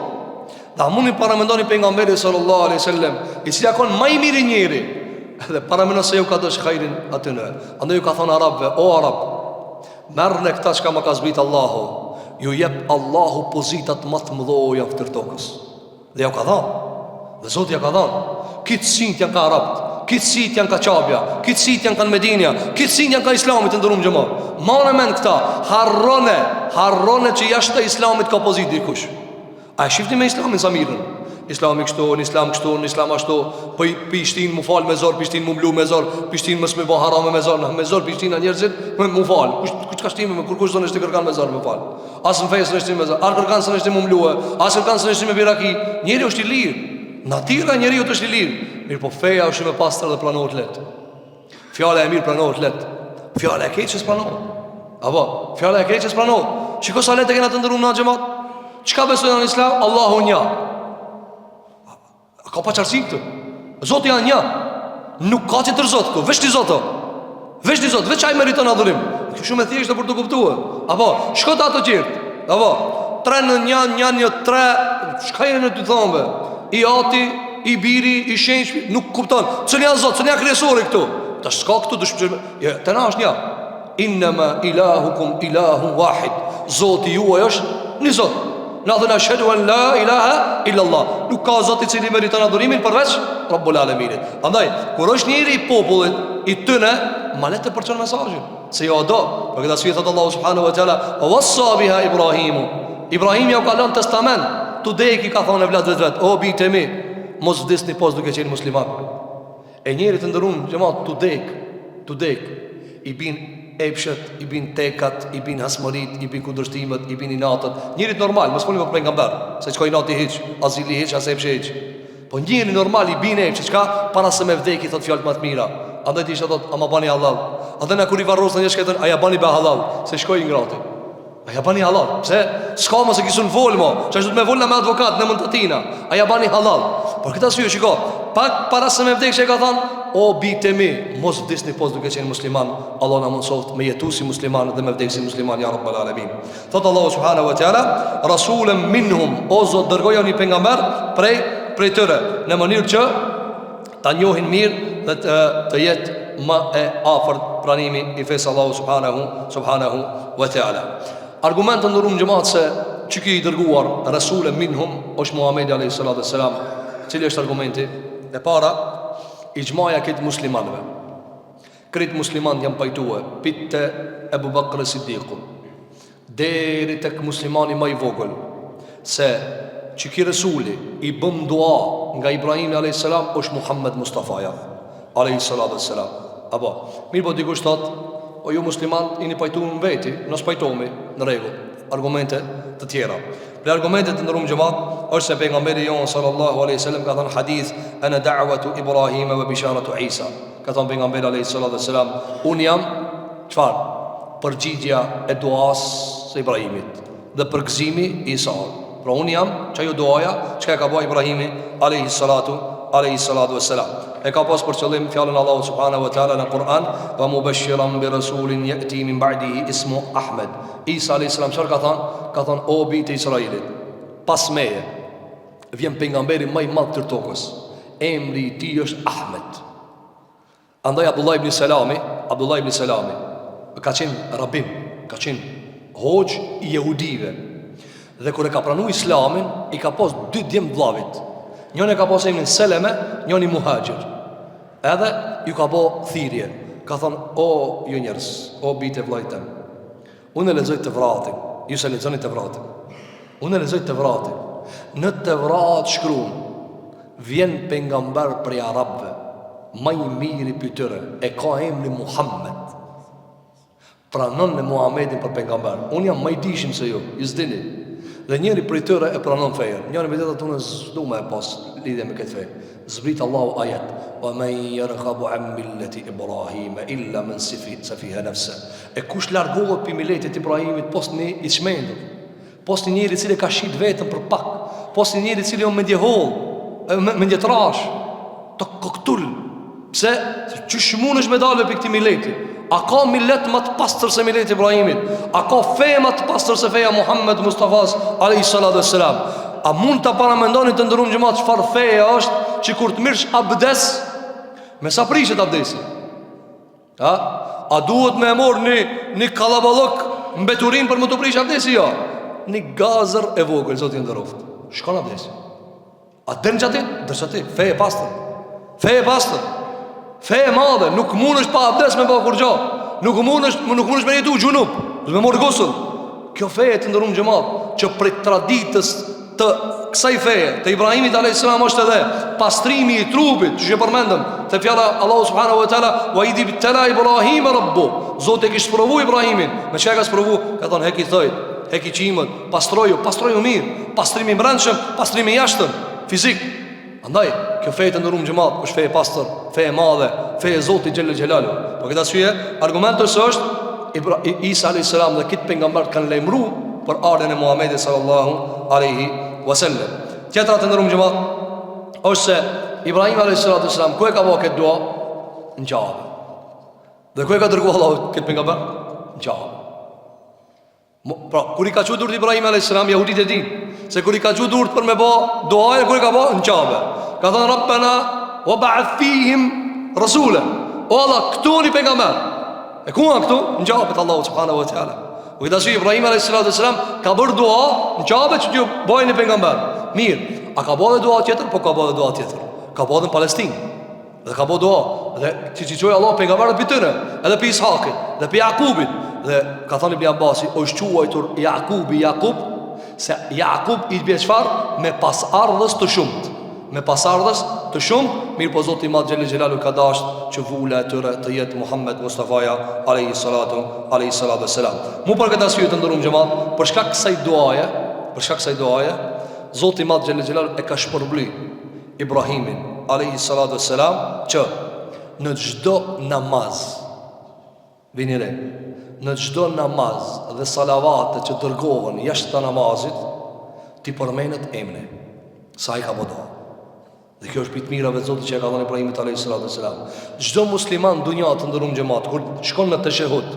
Dhe mundi paramendoni pejgamberin sallallahu alaihi wasallam, i cili ka qenë më i miri njeri. Dhe paramendon se ju ka dosh khairin aty në. Andaj ju ka thonë arabëve, o arab, merrni këta çka më ka zbrit Allahu. Ju jep Allahu pozitat më të mëdha fytyrë tokës. Dhe ju ka dhënë. Dhe Zoti ja ka dhënë. Kitë sinjt janë ka arabët, kitë sinjt janë ka qabja, kitë sinjt janë ka Medinja, kitë sinjt janë ka Islamit të ndërum xhamat. Marrë mend këta, harrone që jashtë islamit ka pozit dikush. A shifni me islamin sa mirën? Islami kështu, në islam kështu, në islam ashtu. Po pishtin mu fal me zor, pishtin mu mlu me zor, pishtin mos me bë haram me zor, me zor pishtin njerëzit mu fal. Kush ka shtimë me kur kush zonë të kërkan me zor me fal. As në fesë në shtim me zor, as kërkan se në shtim mu mluë, as kërkan se në shtim me biraki. Njeriu është i lirë. Natyra e njeriu është i lirë. Mirë po feja është më pastër dhe planohet lehtë. Fjala e mirë planohet lehtë. Fjala e keqes planohet. Apo, fjala e keqes planohet. Shikoj sa lehtë kena të ndëruar në xhamat. Çka besojnë në islam? Allahu një. Ka pa qarësi këtë. Zoti janë një. Nuk ka që tërë zotë këtu. Veç një zotë. Veç një zotë. Veç aj meriton adhurim. Kjo shumë e thjeshtë për të kuptuar. Apo, shkot ato qirtë. Apo, 3 në 1, 3. Shka jene në të thombe? I ati, i biri, i shenjshmi. Nuk kupton. Cënë janë zotë, cënë janë kriesori këtu. Ta shka këtu dëshpëshme. Të na është një. Innama ilahukum ilahun wahid. Zoti juaj është një zotë. Na dhëna shhedu an la ilaha illallah. Nuk ka zot i cili meriton adhurimin përveç Rabbul Alaminit. Andaj, kur është njëri i popullit i tëne, ma le të përçon mesazhin. Se jo do, për këtë arsye thot Allahu subhanahu wa taala, "Wassa biha Ibrahimu." Ibrahim ja u ka lënë testament. Tudeki ka thonë vlat vet, o bijtë mi, mos vdesni pas duke qenë musliman. E njëri të ndërum, xhamat, tudek, i bin epshet, i bin tekat, i bin hasmërit, i bin kundërshtimet, i bin inatët. Njerit normal, mos folim për pejgamber, se çka inati hiç, azili hiç, as epshi hiç. Po njëri normal i bin epshet, çka para se me vdeki thot fjalë më të mira. Andaj ti thot, ama bani halal. Andaj na kur i varros në një shkëtën, aja bani be halal, se shkoi ngrati. Aja bani halal, pse? S'ka mos e kisun volmo, çka do të më volna me advokat në Montatina. Aja bani halal. Por këtë arsye shiko, pak para se me vdekje ka thënë, o bijtë mi, mos vdesni pas duke qenë musliman. Allah na mundsoft me jetu si musliman dhe me vdekje si musliman, ya rabbal alamin. Thot Allahu subhanahu wa taala, rasulan minhum, o zot dërgoja një pejgamber prej tyre, në mënyrë që ta njohin mirë dhe të jetë më e afërt pranimi i fesë Allahu subhanahu wa taala. Argumentën ndërum xhamat se çka i dërguar rasulan minhum është Muhamedi alayhi salatu wassalam. Cili është argumenti? E para, ijmaja këtë muslimanëve. Këtë musliman janë pajtue pitte Ebu Bakr Siddiqu deri tek muslimani më i vogël, se që ki Resuli i bëm dua nga Ibrahimi a.s. është Muhammed Mustafaja a.s. Apo, mirë po dikush thot, o ju musliman i një pajtu në veti, nësë pajtomi në regull. Argumente të tjera. Për argumentet të ndërum gjëmat, është se pejgamberi jonë sallallahu aleyhi sallam ka thënë hadith, ana da'watu Ibrahima wa bisharatu Isa. Ka thënë pejgamberi aleyhi sallallahu aleyhi sallam, unë jam, qëfar? Përgjigja e duas së Ibrahimit dhe përgëzimi Isa. Pra unë jam, që ju duaja, që ka bua Ibrahimi aleyhi salatu wassalam. E ka pas për qëllim fjallën Allahu subhanahu wa ta'ala në Kur'an, wa mubashiran bi rasulin ya'ti min ba'dihi ismu Ahmed. Isa a.s. qërë ka thonë, o bijtë e Israelit, pas meje vjen pejgamberi më i madh të tokës, emri i tij është Ahmed. Andaj Abdullah ibn Salami ka qenë rabin, ka qenë hoxh i jehudive. Dhe kur e ka pranu islamin, i ka pas 2 djemë vllavit. Njën e ka pas emrin Seleme, njën i Muhajir. Edhe ju ka bo thirje. Ka thonë, o ju njerës, o bijtë e vllajtem, unë e lexoj të vratin, ju se lexoni të vratin. Unë e lexoj të vratin. Në të vrat shkruan, vjen pejgamber prej arabëve, më i miri prej tyre, e ka emrin Muhammed. Pranon në Muhammedin për pejgamber. Unë jam më i dishim se ju, ju s'dini. Dhe njëri prej tyre e pranon fejen. Njëri me të unë s'du me pas lidhje me këtë fe. Zbrit Allahu ajet, wa man yarghabu an millati Ibrahim illa man safiha nafsa. E kush largohet pi miletit Ibrahimit pos një i çmendur, pos një njeri i cili ka shit vetëm për pak, pos një njeri i cili on mendje trash, të koktul. Pse? Që shmunesh me dalë për këti mileti? A ka millet më të pastër se mileti Ibrahimit? A ka fe më të pastër se feja Muhammed Mustafas a.s. A mund të paramendoni të ndërum gjëmat çfar feja është që kur të mirësh abdes, me sa prishet abdesi? A duhet me morë një kalabalok mbeturin për më të prish abdesi? Jo. Një gazër e vogël, zoti ndëroft. Shkon abdesi. A dërnë që ati? Dërë që ati. Fe e pastër. Fe e pastër. Fe e madhe. Nuk mund është pa abdes me pa kur gjo. Nuk mund është me jetu gjunup. Dhe me morë gusull. Kjo fe e të ndërum gjëmat që prej traditës të kësaj feje, të Ibrahimit a.s. është edhe pastrimi i trupit, që përmendëm te fjala Allahu subhanahu wa taala, wa idh ibtala Ibrahim rabbu. Zoti e kishte provu Ibrahimin, me çka ka provu? Ka thonë heki thojt, heki qimët, pastroju mirë, pastrimi i brendshëm, pastrimi i jashtëm, fizik. Andaj, kjo feje të ndëruar xhamat është feje pastër, feje e madhe, feje e Zotit xhel xhelalu. Por këtë arsye, argumenti është Isa a.s. dhe këtë pejgamber kanë lajmëruar për ardhen e Muhamedit sallallahu alaihi wasallam. Tjetra të ndëruar xhamat është se Ibrahim a.s. ku e ka bëu këtë dua? Në Kabe. Dhe ku e ka dërguar Allahu këtë pejgamber? Në Kabe. Pra, kur i ka qu durt Ibrahim a.s. jahudit e din se kur i ka qu durt për me bë duaje, kur i ka bë në Kabe, ka thënë Rabbana wa ba'ath fihim rasula. O Allah, këtu një pejgamber. E ku janë këtu? Në Kabe të Allahu subhanahu wa taala. U dha Ibrahim a.s. ka bërë dua në Kabe që t'ju bëjë një pejgamber. Mirë, a ka bërë dua tjetër? Po ka bërë dua tjetër. Ka bërë në Palestinë. Dhe ka bërë dua. Dhe që qojë Allah pejgamberët për tyre, edhe për Ishakit, dhe për Jakubit. Dhe ka thënë Ibn Abbasi, është quajtur Jakubi Jakub, se Jakub i bie çfarë? Me pasardhës të shumt. Me pasardhës të shumt, mirë po Zoti i Madh xhel xhelalu ka dashur që vula e tyre të jetë Muhammed Mustafaja alayhi salatu wassalam. Mu për këtë arsye të ndërum xhamat, për shkak kësaj duaje, Zoti i Madh xhel xhelalu e ka shpërbly Ibrahimin alayhi salatu wassalam që në çdo namaz, vini re, në çdo namaz dhe salavate që dërgohen jashtë të namazit, ti përmenet emri sa i ka bodo. Dhe kjo është pitë mirave të Zotit që e ka dhënë Ibrahimit a.s. Çdo musliman dunja të ndërum xhamat, kur shkon në teshehud,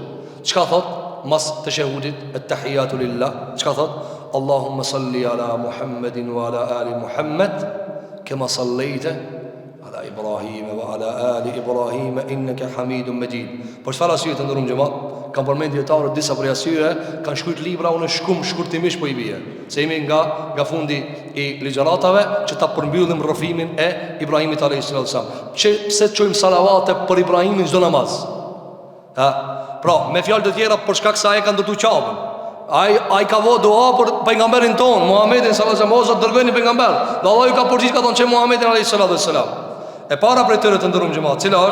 çka thot? Mas teshehudit at-tahiyatu lillah, çka thot? Allahumma salli ala Muhammedin wa ala ali Muhammed kama sallaita ala Ibrahim wa ala ali Ibrahim innaka Hamidum Majid. Por çfarë arsye të ndërum xhamat? Kanë përmend dietarët disa prej arsyeje, kanë shkruar libra unë shkurtimisht po i bie. Se jemi nga fundi i ligjëratave që ta përmbyllim rrëfimin e Ibrahimit alayhis salam. Pse çojmë salavate për Ibrahimin çdo namaz? Pra, me fjalë të tjera për shkak se ai ka ndërtuar Ka'bën. Ai ka vënë dua për pejgamberin ton, Muhamedit sallallahu alaihi wasallam, dërgoi një pejgamber. Dhe Allahu ka përgjigj ka thonë që Muhamedit alayhis salam. E para prej tyre të ndërum xhamat, cila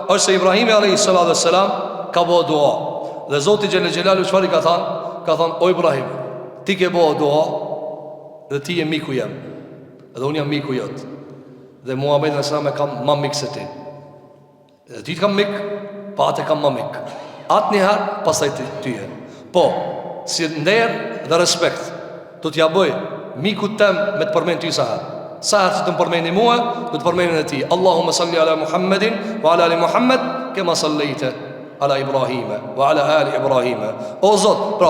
është se Ibrahimi alayhis salam ka vënë dua. Dhe Zoti xhel xhelalu çfarë i ka thënë? Ka thënë o Ibrahim, ti ke bëu dua dhe ti je miku jam. Dhe unë jam miku jot. Dhe Muhamedi sallallahu alaihi wasallam kam më mik se ti. Dhe ti kam mik, pa atë kam më mik. Atë një herë pastaj ty je. Po, si nder dhe respekt, do t'ja bëj miku tem me të përmend ty sa herë. Sa herë që të më përmeni mua, do të përmenin e ti. Allahumma salli ala Muhammedin wa ala ali Muhammed kema sallejte ala Ibrahime wa ala ali Ibrahime. O Zot, pra,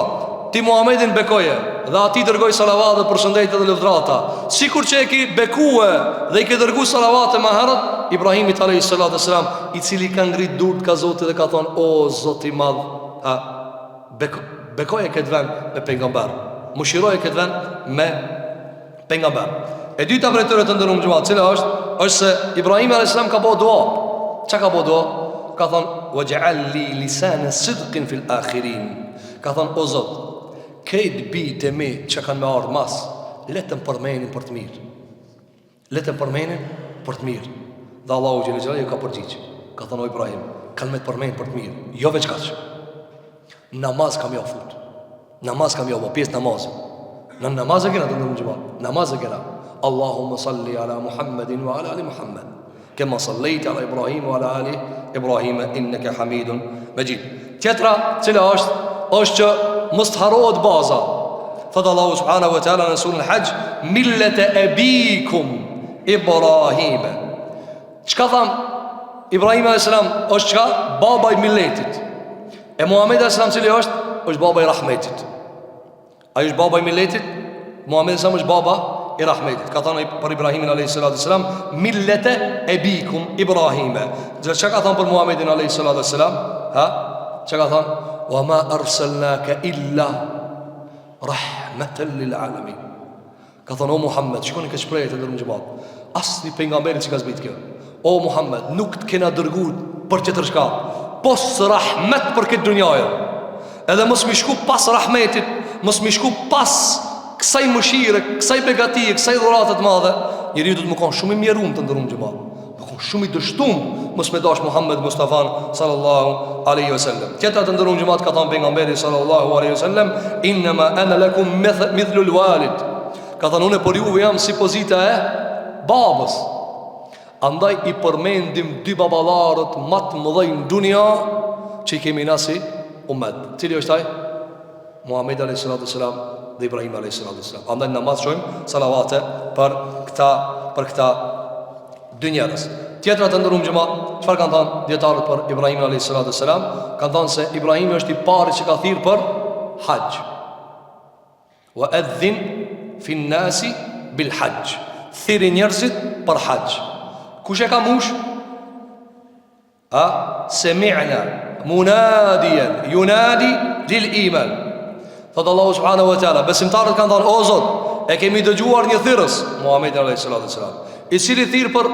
ti Muhammedin bekoje dhe ati dërgoj salavate për shëndetje dhe lëvdrata, sikur që e ki bekue dhe i ke dërgu salavate ma herët Ibrahimit alayhis salam, i cili ka ngrit durt ka Zotit dhe ka thonë o Zot i madh, bekoje këtë vend me pejgamber, mëshiroje këtë vend me pejgamber. E dyta prej tyre të ndërum xhamat, cila është se Ibrahim alayhis salam ka bëu dua. Çka ka bëu dua? Ka thonë waj'al li lisana sidqin fil akhirin. Ka thonë o Zot, këtë bitë e mi që kanë me ardhë mas, letëm përmenin për të mirë. Letëm përmenin për të mirë. Dhe Allahu xhel xhelalu ka përgjigjë. Ka thonë o Ibrahim, kanë me të përmenin për të mirë. Jo veç kaq. Namaz kam ja fut. Namaz kam ja bë pjesë namazit. Në namaz e kena të ndërum xhamat. Namaz e kena. Allahumma salli ala Muhammedin wa ala ali Muhammed kema sallejti ala Ibrahim wa ala ali Ibrahim innaka Hamidun Majid. Tjetra cila është që mos të harohet baza. Thëtë Allahu subhanahu wa ta'ala në surën Al-Hajj, millete abikum Ibrahim. Çka tham? Ibrahim a.s. është çka? Baba i milletit. E Muhammed a.s. cili është baba i rahmetit. A është baba i milletit? Muhammed a.s. është baba i rahmetit. Ka thënë për Ibrahimin alayhis salam, millete abikum Ibrahim. Çka ka thënë për Muhammedin alayhis salam? Çka ka thënë? Wa ma arsalnaka illa rahmatan lil alamin. Ka thënë o Muhammed, shikoni këtë shprehje të ndërmë xhamat. Asnjë pejgamberi që ka zbrit kjo. O Muhammed, nuk të kena dërguar për çetër shka, pos rahmet për këtë dunjë. Edhe mos më shku pas rahmetit, mos më shku pas kësaj mëshire, kësaj begatie, kësaj dhurate të madhe, njeriu do të më kon shumë i mjeruar të ndërum xhamat. Do kon shumë i dështum mos me dash Muhammed Mustafa sallallahu alaihi wasallam. Tjetra të ndërum xhamat ka thënë pejgamberi sallallahu alaihi wasallam, inma ana lakum mithlu alwalid. Ka thënë unë për juve jam si pozita e babës. Andaj i përmendim dy baballarët më të mëdhenj në dunia që i kemi nasi ummet. Cili është ai? Muhammed alayhi salatu wasalam dhe Ibrahim alayhi salatu wasalam. Andaj namaz shojmë salavate për këta dy njerëz. Tjetra të ndërum xhamat, çfarë kanë thënë dietarët për Ibrahim alayhi salatu wasalam? Kanë thënë se Ibrahimi është i pari që ka thirrë për hax. Wa adhin fi an-nasi bil hax. Thirrë njerëzit për hax. Kush e ka mush? Semi'na munadiyan yunadi lil iman. Thotë Allahu subhanahu wa taala, besimtarët kanë thënë: O Zot, e kemi dëgjuar një thirrës, Muhamedi alayhi salatu wasalam, i cili thirr për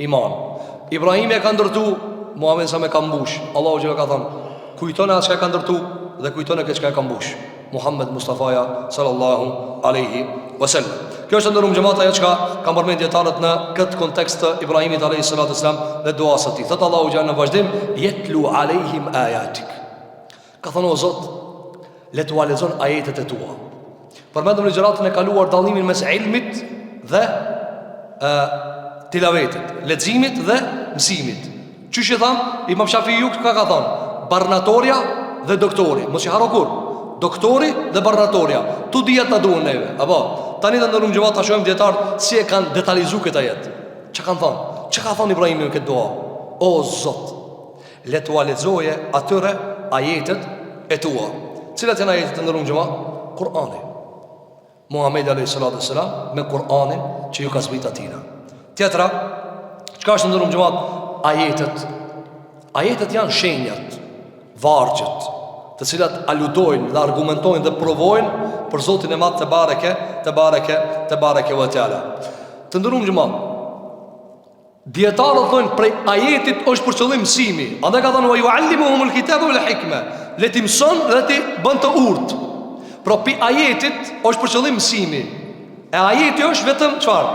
iman. Ibrahim e ka ndërtu, Muhamedi sa me ka mbush. Allahu që ka thënë: kujtoni atë që ka ndërtu dhe kujtoni këtë që ka mbush. Muhammed Mustafa sallallahu alaihi wasallam. Kjo është ndërum xhamata ajo që ka përmendur dietarët në këtë kontekst të Ibrahimit alayhi salatu wasalam dhe duas së tij. Thot Allahu xhallahu në vazhdim: yatlu alaihim ayatik. Ka thënë: O Zot, le t'u lexon ajetet e tua. Përmendëm në gjëratën e kaluar dallimin mes ilmit dhe tilavetit, leximit dhe mësimit. Çish e tham, Imam Shafiu ka thënë: barnatoria dhe doktori. Mos i haro kur. Doktori dhe barnatoria. Tu dihet na duan neve. Apo tani të ndërrum gjëvat ta shohim dietar si e kanë detalizuar këtë ajet. Çka kanë thënë? Çka ka thënë Ibrahimi në këtë dua? O Zot, le t'u lexoje atyre ajetet e tua. Cilat janë ajetet të ndërrum gjëvat? Kur'ani. Muhamedi alayhi salatu wasalam me Kur'anin që ju ka zbritur atina. Tjetra, çka është ndërrum gjëvat? Ajetet. Ajetet janë shenjat, vargjet, të cilat aludojnë dhe argumentojnë dhe provojnë për Zotin e Madh te bareke ve teala. Të ndërum xhamat, dietarët thonë prej ajetit është për qëllim mësimi. Andaj ka thënë: "Wa yu'allimuhumul kitaba wal hikma", le ti mëson dhe ti bën të urtë. Pra pi ajetit është për qëllim mësimi. E ajeti është vetëm çfarë?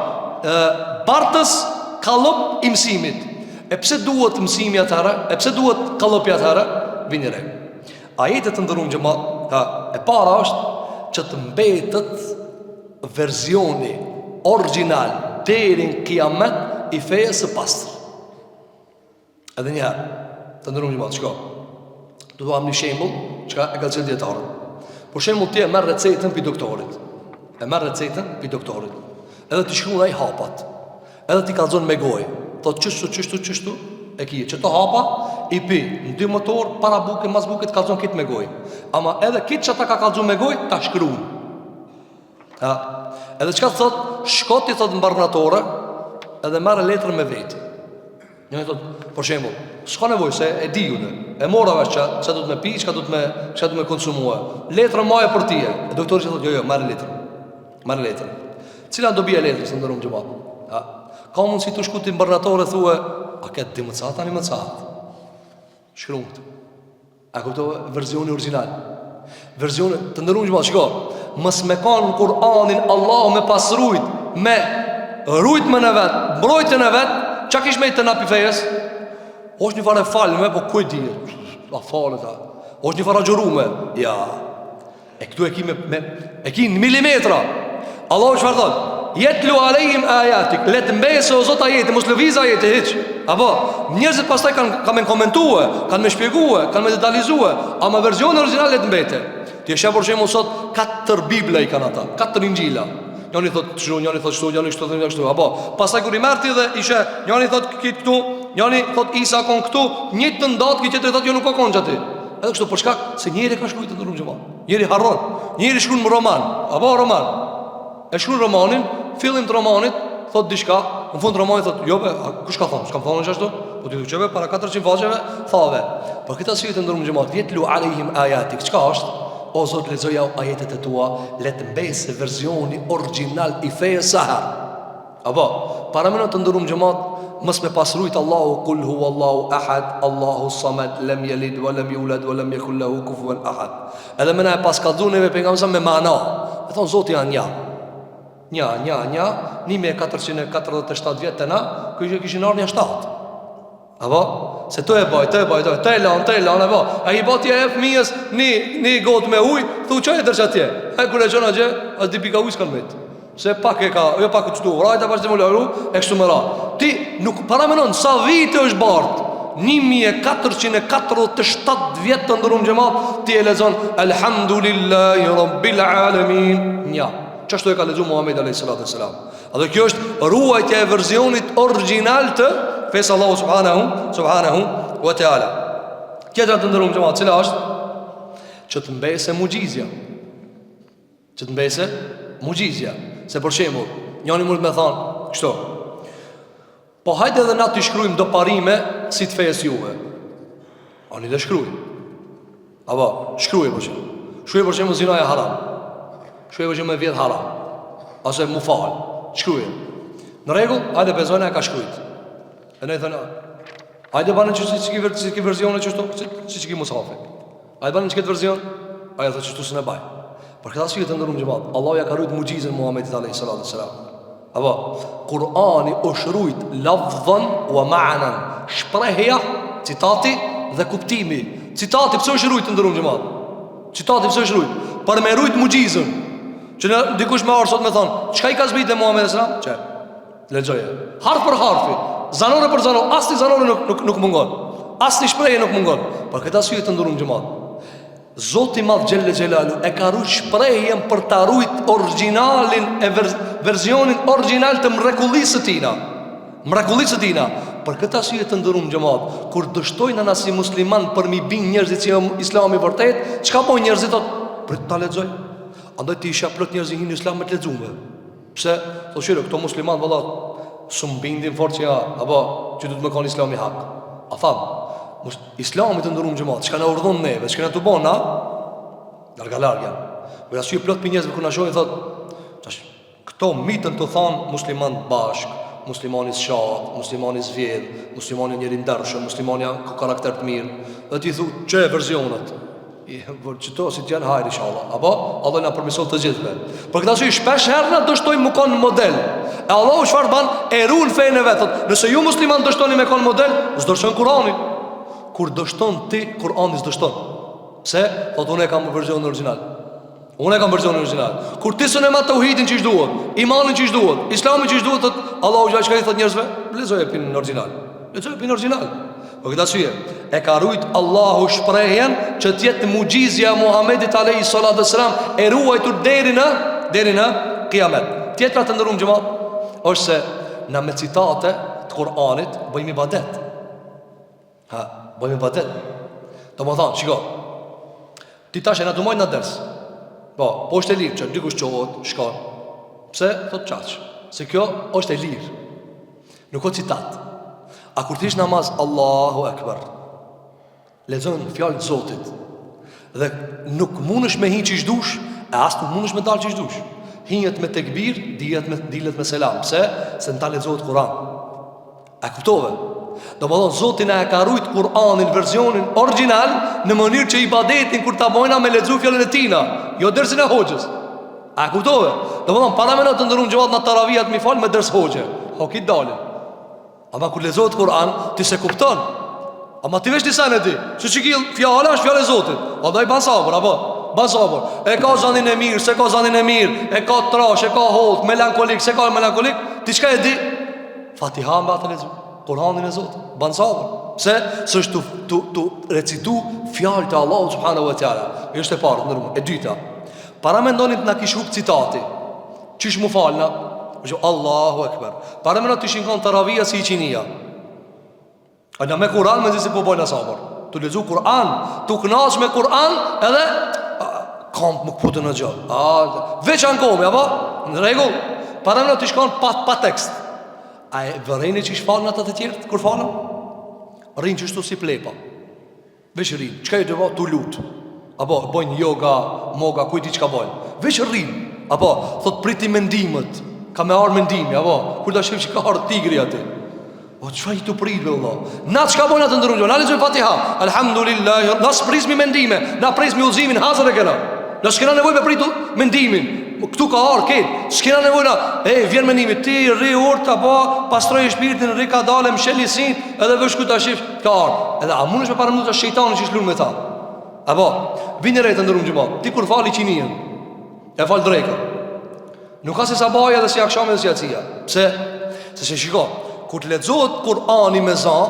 Bartës kallop i mësimit. E pse duhet mësimi atëherë? E pse duhet kallopi atëherë? Vini re. Ajetet të ndërum xhamat, e para është që të mbetet versioni original deri në kiamet i fejes së pastër. Edhe një herë, të ndërum xhamat, shko. Do të një shembull, çka e ka thënë dietarët. Për shembull, ti e merr recetën pi doktorit. Edhe ti shkruan ai hapat. Edhe ti kallzon me gojë. Thotë çështu, e kije që të hapa i pi në dy motor para buke, mas buke të kallzon kitë me gojë. Ama edhe kitë që ta ka kallzon me gojë, ta shkruan. Edhe çka thot, shkoti thot në barnatore, edhe marrë letrën me vetë. Njëri thot, për shembull, s'ka nevojë se e di unë. E mora vesh çka do të më pi, çka do të më konsumua. Letra më e për ti. E doktori thot, jo, marrë letrën. Cila do bie letrën së ndërum xhamat? Ka mundsi të shkuti në barnatore thua, a këtë di më catë, ani më catë. Shkrumët. A kuptove versioni original. Versioni të ndërum xhamat, shko. Mës me kanë në Kur'anin Allah me pasrujt, me rujt më në vetë, mbrojtën e vetë. Qa kish me i të napi fejes? Osh një fare falë me, po kuj dhije? A falë ta. Osh një fare gjërume? Ja. E këtu e ki në milimetra. Allah që farë thonë? Jetlu alejhim ajatik. Letë mbese o zot ajeti, mos lëviz ajeti hiq. Apo, njerëzit pastaj kanë me komentue, kanë me shpjegue, kanë me detalizue. Ama verzioni original letë mbete. Ti e shë për shemë sot 4 Biblia i kanë ata, 4 Injila. Njëri thot kështu, njëri thot kështu, njëri kështu, njëri kështu. Apo, pastaj kur i merrti dhe ishe, njëri thot këtu, njëri thot Isa kon këtu, një të ndat, që tjetri thot jo nuk ka kon xhati. Edhe kështu për shkak se njëri ka shkruar të ndërrum xhamat. Njëri harron. Njëri shkruan roman, apo roman. E shkruan romanin, fillim të romanit thot diçka, në fund romanit thot, jo be, kush ka thonë? S'kam thonë ashtu? Po ti duçeve para 400 faqeve, thave. Por këtë arsye të ndërrum xhamat, yetlu alehim ayatik. Çka është? O Zot, lexoja ajetet e tua, le të mbesë versioni original i fejes sahar. Apo, para më të ndërum xhamat, mos me pasrujt Allahu kul huwallahu ahad, Allahu samad, lam yalid wa lam yulad wa lam yakul lahu kufuwan ahad. Edhe më na e paskallzoneve pejgamberi me mana. E thonë Zoti janë një 1447 vjetë të na, kishin ardhur një 7. Apo? Se të e baj, të e lanë, apo? A i bati e fëmijës një gotë me ujë, thu qaj e tërqë atje. E kër e qëna gjë, as di pika ujë s'kan metë. Se pak e ka, jo pak e qëtu, rajta pas të më lëru, e kështu më ra. Ti nuk paramenon, sa vite është bartë, 1447 vjetë të ndërum gjemat, ti e lezon, Elhamdulillahi Rabbil Alamin. Nja, qështu e ka lezu Muhammed a.s. A dhe kjo është ruajtja e verzionit original të fesë Allahu subhanahu wa ta'ala. Tjetëra të ndërum gjemat, cila është? Që të mbese mugjizja. Se për shembull, njëri mund me thonë kështu: po hajde edhe na të shkruajmë do parime si të fesë juve. Ani dhe shkruaj. Apo, shkruaj për shembull. Shkruaj për shembull zinaja haram. Shkruaj për shembull me vjet haram. Ose mu fal. Shkruaj. Në rregull, hajde bezojna e ka shkruajt. E ne thonë, hajde banë që ç'ki verzione çështo, ç'ki musafe. Hajde banë ç'ket verzion. Ai thotë ç'tu s'ne baj. Për këtë arsye të ndërum xhamat, Allahu ja ka rujt mugjizën Muhamedit alayhis salam. Apo Kur'ani është rujt lafdhan wa ma'nan, shprehja, citati dhe kuptimi. Citati pse është rujt të ndërum xhamat? Citati pse është rujt? Për me rujt mugjizën. Që dikush më ardh sot më thon, çka i ka zbritë Muhamedit sallallahu alaihi wasallam? Lexoje. Harf për harfi, zanore për zanore, asnjë zanore nuk mungon. Asnjë shprehje nuk mungon. Për këtë arsye të ndërum xhamat, Zoti madh Gjelle Gjelalu e ka rujt shprehjen për ta rujt originalin e verzionin original të mrekullisë tina. Për këtë arsye të ndërum xhamat, kur dështojnë ana si musliman për mi bin njerëzit që Islami vërtet, çka bojnë njerëzit atë? Për ta lexoj. Andaj ti isha plot njerëz në Islam me të lexuar. Pse? Thoshë shiro, këto musliman valla s'u bindin fort që apo që do të më kanë Islami hak. A tham, Islami të ndërum xhamat, çka na urdhon neve, çka na të bën na larga. Po ja plot për njerëz kur na shohin thotë, tash këto mitën të thon musliman bashk, muslimani shat, muslimani zvjedh, muslimani njëri ndershëm, muslimani ka karakter të mirë. Dhe ti thu, çe verzionat? Qëto si t'janë hajri inshallah. Apo Allah na përmirëson të gjithëve. Për këtë arsye shpesh herë na dështojmë më kon model. E Allahu çfarë ban? E ruan fenë e vet. Nëse ju musliman dështoni me kon model, s'dështon Kur'anin. Kur dështon ti, Kur'ani s'dështon. Pse? Thotë unë e kam versionin origjinal. Kur ti sonë me tauhidin që duhet, imanin që duhet, islamin që duhet, thotë Allahu xha çka i thotë njerëzve? Lexoje pin origjinal. Për këtë arsye e ka rujt Allahu shprehjen që të jetë mugjizja Muhamedit alayhi salatu wasalam e ruajtur deri në Kiamet. Tjetra të ndërum xhamat është se na me citate të Kur'anit bëjmë ibadet. Bëjmë ibadet. Domethënë, shiko. Ti tash e na domojnë në ders. Po është e lirë që dikush qohet, shkon. Pse? Thot çaq. Se kjo është e lirë. Nuk ka citat. A kur tish namaz, Allahu Ekber, lexon fjalë të Zotit. Dhe nuk mundesh me hiç çish dush, e as nuk mundesh me dal çish dush. Hinjet me tekbir, dilet me selam. Pse? Se nta lexohet Kur'an. A kuptove? Domethënë Zoti na e ka rujt Kur'anin versionin origjinal në mënyrë që ibadetin kur ta bojna me lexu fjalën e tina, jo dersin e hoxhës. A kuptove? Domethënë para më të ndërum xhavat në taraviat mi fal me ders hoxhe. Hoki dalin. Ama kur lexohet Kur'an, ti se kupton. Ama ti vesh disa në ti. Që çikill fjala është fjalë e Zotit. Andaj ban sabër, apo? Ban sabër. E ka zanin e mirë, se ka zanin e mirë, e ka trash, e ka holt, melankolik, se ka melankolik. Ti çka e di? Fatiha me atë lexu. Kur'anin e Zotit. Ban sabër. Pse? S'është tu recitu fjalët e Allahut subhanahu wa taala. Është e parë, ndërmjet. E dyta. Para mendonit na kish hub citati. Çish mu falna? Allahu Ekber. Para mëna të shinkon taravia si i qinia. A në me Kur'an me zi si po bojnë asabër. Tu lezu Kur'an, tu knash me Kur'an, edhe kam më këputë në gjë. Veç anë komi, apo? Në regull. Para mëna të shkon pa tekst. A e vërejni që ish falën atë të tjertë, kur falën? Rinë që shtu si plepa. Veç rinë. Qka i të bojnë? Tu lutë. Apo, bojnë yoga, moga, kujti që ka bojnë. Veç rinë. Apo, thot priti mendimet. Ka me arë mendimi, apo? Kur da shif që ka arë tigri ati. O, qëfa i të pritë, Allah? Na që ka bojnë atë ndërru, na lezoj Fatiha. Alhamdulillah, na së prizmi mendime, na prizmi uzimin, hazër e kena. Na shkena nevoj me pritu mendimin. Këtu ka arë ketë, s'kena nevojna vjen menimi, ti rri urt, apo pastroj shpirtin, rri ka dale, msheli sin, edhe vesh ku ta shif, ka arë. Edhe a mundesh me para minuta shejtanin që shlur me ta. Apo, vini rejtë ndërum gjëmat, ti kur fali qinien, e fal drejkën, nuk ka se sabaja dhe si akshame dhe si acija. Pse? Se se shiko, kur të lexohet Kur'ani me zan,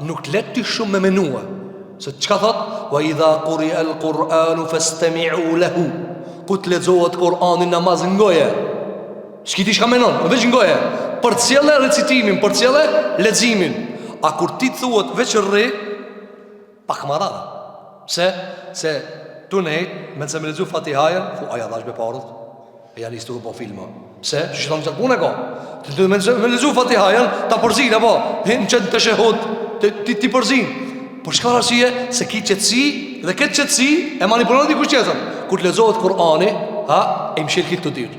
nuk të let ti shumë me menue. Se çka thot? Wa idha quri'a al-Qur'anu fastami'u lahu. Kur të lexohet Kur'ani namaz ngoje. S'kiti çka menon, veç ngoje. Përcjellë recitimin, përcjellë leximin. A kur ti thuhet veç rri, pak marrë. Se tu nej, me se me lexu Fatihajen, aja dash me parët. E janë istu po filma. Pse? Që thonë qatë punë e ka. Ti me lexu Fatihajen, ta përzin apo, hin që të shehut, ti përzin. Por çka arsye se ki qetësi dhe këtë qetësi e manipulon dikush tjetër. Kur të lexohet Kur'ani, e mshil këtë dyrt.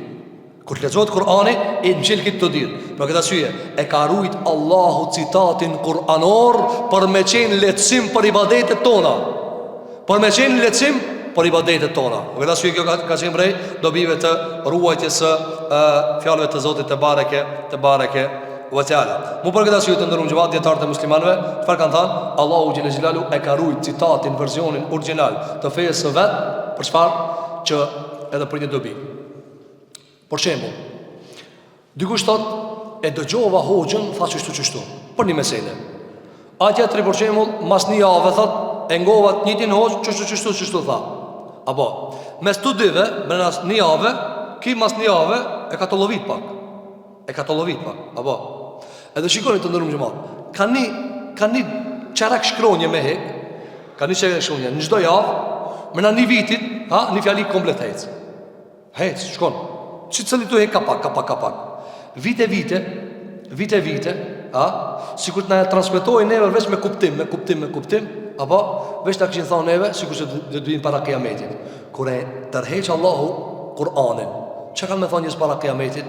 Kur të lexohet Kur'ani, e mshil këtë dyrt. Për këtë arsye e ka rujt Allahu citatin kur'anor për me qenë lehtësim për ibadetet tona. Për me qenë lehtësim për ibadetet tona. Për këtë arsye kjo ka qenë prej dobive të ruajtjes së fjalëve të Zotit te bareke wa ta'ala. Mu për këtë arsye të ndërum xhamat dietarët e muslimanëve, çfarë kanë thënë? Allahu xhelel xhelalu e ka rujt citatin versionin origjinal të fesë së vet, për çfarë? Që edhe për një dobi. Për shembull, dikush thot e dëgjova hoxhën tha çështu për një meselë. Atja tri për shembull, mas një javë thot e ngova të njëjtin hoxh çështu tha. Apo mes të dyve, brenda një javë, ki mas një javë e ka tollovit pak. Apo edhe shikoni të ndërum xhamat. Ka një çarak shkronje me hek. Ka një çarak shkronje në çdo javë, më në një vitit, një fjali komplet hec, shkon. Që cëli tu hek ka pak. Vite, sikur të na transmetojnë neve veç me kuptim, apo veç ta kishin thonë neve sikur se do të vinë para kiametit. Kur e tërheq Allahu Kur'anin, çka kanë me thonë njerëz para kiametit?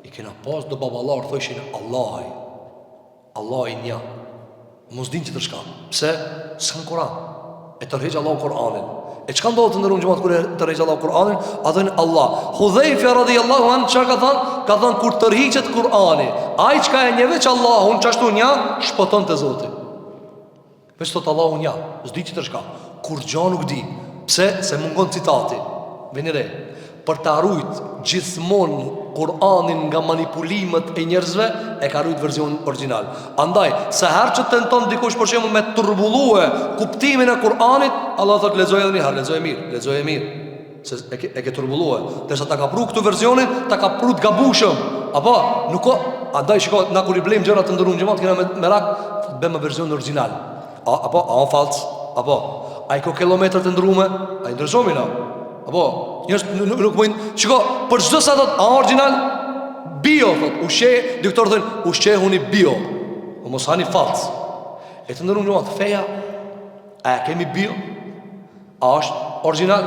I kena pas do baballar thoshin Allah i një. Mos din që të shka. Pse? S'kan Kur'an. E tërheq Allahu Kur'anin. E çka ndodhet të ndërruan xhamat kur e tërheq Allahu Kur'anin? A thënë Allah. Hudhaifa radhiyallahu anhu çka ka thënë? Ka thënë kur tërhiqet Kur'ani, ai çka e njeh veç Allahun, çashtu një shpoton te Zoti. Veç tot Allahu një, s'di që të shka. Kur gjë nuk di. Pse? Se mungon citati. Vini re. Për ta rujt gjithmonë Kur'anin nga manipulimet e njerëzve, e ka rujt versionin origjinal. Andaj, se herë që tenton dikush për shembull me turbullue kuptimin e Kur'anit, Allah thotë lexoj edhe një herë, lexoj mirë. Se e ke turbullue. Derisa ta ka pru këtu versionin, ta ka pru të gabushëm. Apo, nuk ka, andaj shiko, na kur i blejmë gjëra të ndërruar xhamat, kena merak të bëjmë versionin origjinal. Apo, a falc? Apo, ai ka kilometra të ndërruar, ai ndërsomi na. Apo, njerëz nuk mund. Shiko, për çdo sa thot original bio, thot ushqe, doktor thon ushqehuni bio. Po mos hani falc. E të ndërruar xhamat feja, a kemi bio? A është original?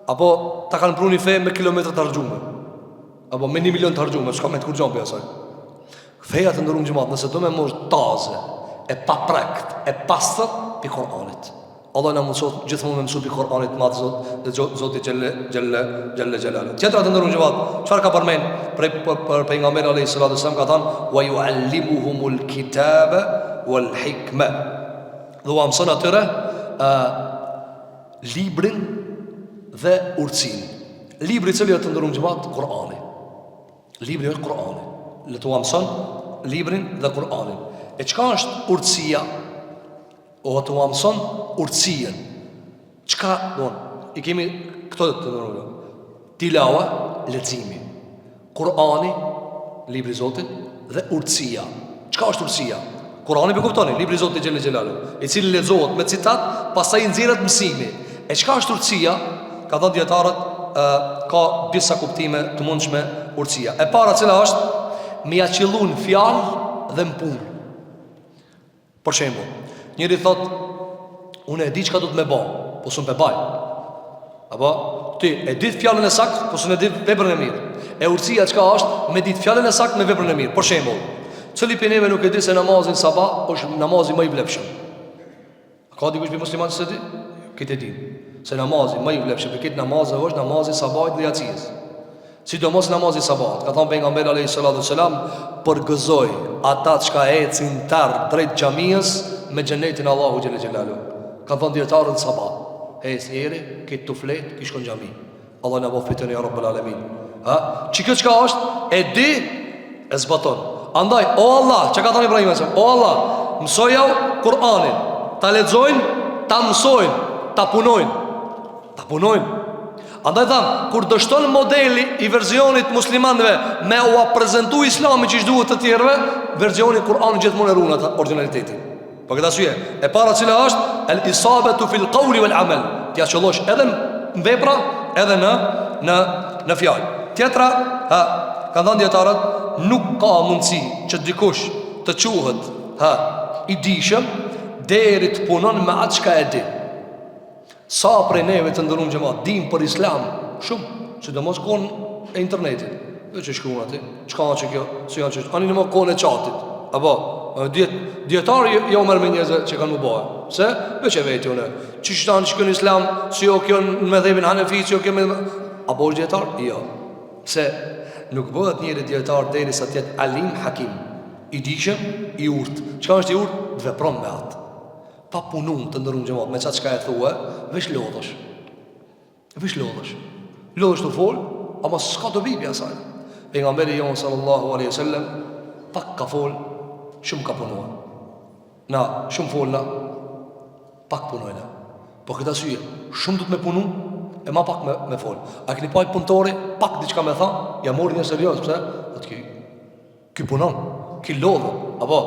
Apo ta kanë pruni fe me kilometra të harxhuar? Apo me 1 milion të harxhuar, s'ka me të kurxhon për asaj. Feja të ndërruar xhamat, nëse do me mosh taze, e paprekt, e pastër pi Kur'anit. Allah na mësot gjithmonë me mësu pi Kur'anit madh Zot, dhe Zoti xhelle xhelal. Tjetra të ndërruar xhamat, çfarë ka përmend për pejgamberin alayhis salatu wasallam ka thënë wa yuallimuhumul kitaba wal hikma. Dhe u mëson atyre librin dhe urtësin. Libri i cili të ndërruar xhamat, Kur'ani. Libri është Kur'ani. Le të mëson librin dhe Kur'anin. E çka është urtësia? O të mëson urtësien. Çka don? I kemi këto të ndërruar. Tilawa, leximi. Kur'ani, libri i Zotit dhe urtësia. Çka është urtësia? Kur'ani për kuptoni, libri i Zotit xhelle xhelalu, i cili lexohet me citat, pastaj nxjerret mësimi. E çka është urtësia? Ka thënë dietarët, ka disa kuptime të mundshme urtësia. E para cila është me ja qellun fjalë dhe në punë. Për shembull, njëri thot, unë e di çka do të më bë, po s'u më baj. Apo ti e di fjalën e saktë, po s'u e di veprën e mirë. E urtësia çka është? Me ditë fjalën e saktë me veprën e mirë. Për shembull, cili pineve nuk e di se namazin sabah është namazi më i vlefshëm? Ka dikush për musliman që se di? Këtë e di. Se namazi më i vlefshëm për këtë namazë është namazi sabahit dhe jacijës. Sidomos namazi sabahit. Ka thënë pejgamberi alayhis salam, përgëzoj ata që ecin tërë drejt xhamisë me xhenetin Allahu xhel xelalu. Ka thënë dietarët sabah. Ec njeri, këtë të flet, ki shkon xhami. Allah na bëf fitën ya rabbul alamin. Çka është? E di, e zbaton. Andaj, o Allah, që ka thënë Ibrahim alayhis, o Allah, mësojau Kur'anin, ta lexojnë, ta mësojnë, ta punojnë. Andaj thamë, kur dështon modeli i verzionit muslimanëve me u prezentu islami që duhet të tjerëve, verzioni Kur'anit gjithmonë e ruan atë originalitetin. Për këtë arsye, e para cila është el isabatu fil qawli wal amal. Ti qellosh edhe në vepra, edhe në fjalë. Tjetra, kanë thënë dietarët, nuk ka mundësi që dikush të quhet i dijshëm deri të punon me atë çka e di. Sa prej neve të ndërum xhamat dim për islam shumë, sidomos kohën e internetit. Dhe që shkruan aty, çka që kjo, si janë që ani në më kohën e chatit. Apo dietarë jo merr me njerëz që kanë më bëhe. Se veç e vetë unë. Çish tani që në islam, si jo kjo në mëdhëbin Hanefi, si jo kjo me apo është dietar? Jo. Se nuk bëhet njëri dietar derisa të jetë alim hakim, i dijshëm, i urtë. Çka është i urtë? Të vepron me atë. Pa punun të ndërun xhamat me çka e thua, veç lodhësh. Lodhësh të fol, ama s'ka dobi bi asaj. Pejgamberi jon sallallahu alaihi wasallam pak ka fol, shumë ka punuar. Na shumë folna, pak punojna. Po këtë arsye, shumë do të më punu, e ma pak me fol. A keni pa punëtori, pak diçka më tha, ja mori një serioz, pse? Atë ky punon, ky lodh, apo